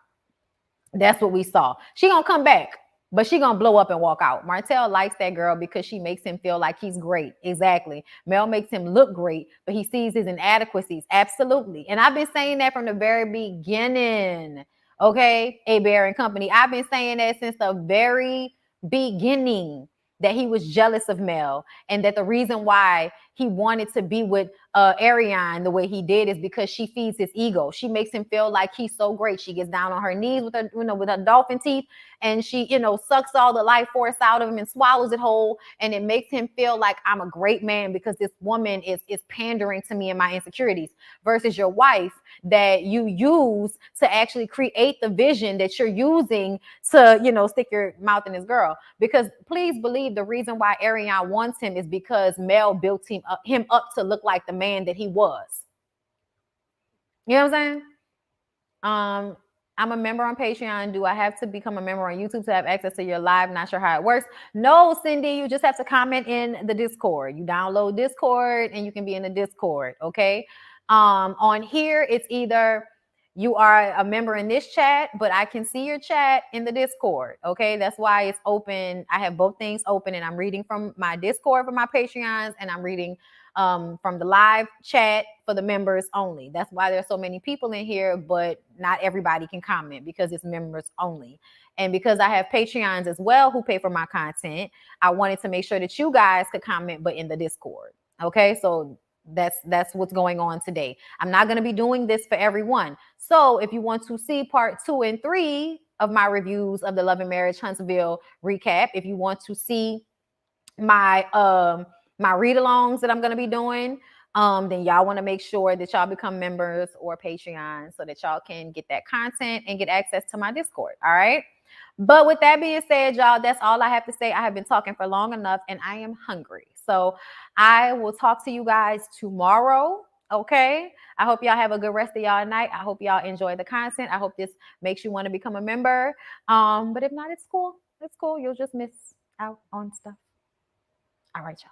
That's what we saw. She gonna come back, but she gonna blow up and walk out. Martel likes that girl because she makes him feel like he's great. Exactly. Mel makes him look great, but he sees his inadequacies. Absolutely. And I've been saying that from the very beginning. Okay, A Bear and Company. I've been saying that since the very beginning, that he was jealous of Mel, and that the reason why he wanted to be with Ariane the way he did is because she feeds his ego. She makes him feel like he's so great. She gets down on her knees with her, with her dolphin teeth, and she, sucks all the life force out of him and swallows it whole. And it makes him feel like I'm a great man because this woman is pandering to me and my insecurities. Versus your wife that you use to actually create the vision that you're using to, stick your mouth in this girl. Because please believe the reason why Ariane wants him is because Mel built him up to look like the man that he was. You know what I'm saying? I'm a member on Patreon. Do I have to become a member on YouTube to have access to your live? Not sure how it works. No, Cindy, you just have to comment in the Discord. You download Discord and you can be in the Discord, okay? On here, it's either you are a member in this chat, but I can see your chat in the Discord, okay? That's why it's open. I have both things open, and I'm reading from my Discord for my Patreons, and I'm reading from the live chat for the members only. That's why there's so many people in here, but not everybody can comment because it's members only. And because I have Patreons as well who pay for my content, I wanted to make sure that you guys could comment, but in the Discord, okay? So that's what's going on today. I'm not going to be doing this for everyone. So if you want to see part 2 and 3 of my reviews of the Love and Marriage Huntsville recap, if you want to see my my read-alongs that I'm going to be doing, then y'all want to make sure that y'all become members or Patreon so that y'all can get that content and get access to my Discord. All right. But with that being said, y'all, that's all I have to say. I have been talking for long enough and I am hungry. So I will talk to you guys tomorrow. Okay. I hope y'all have a good rest of y'all night. I hope y'all enjoy the content. I hope this makes you want to become a member. But if not, it's cool. It's cool. You'll just miss out on stuff. All right, y'all.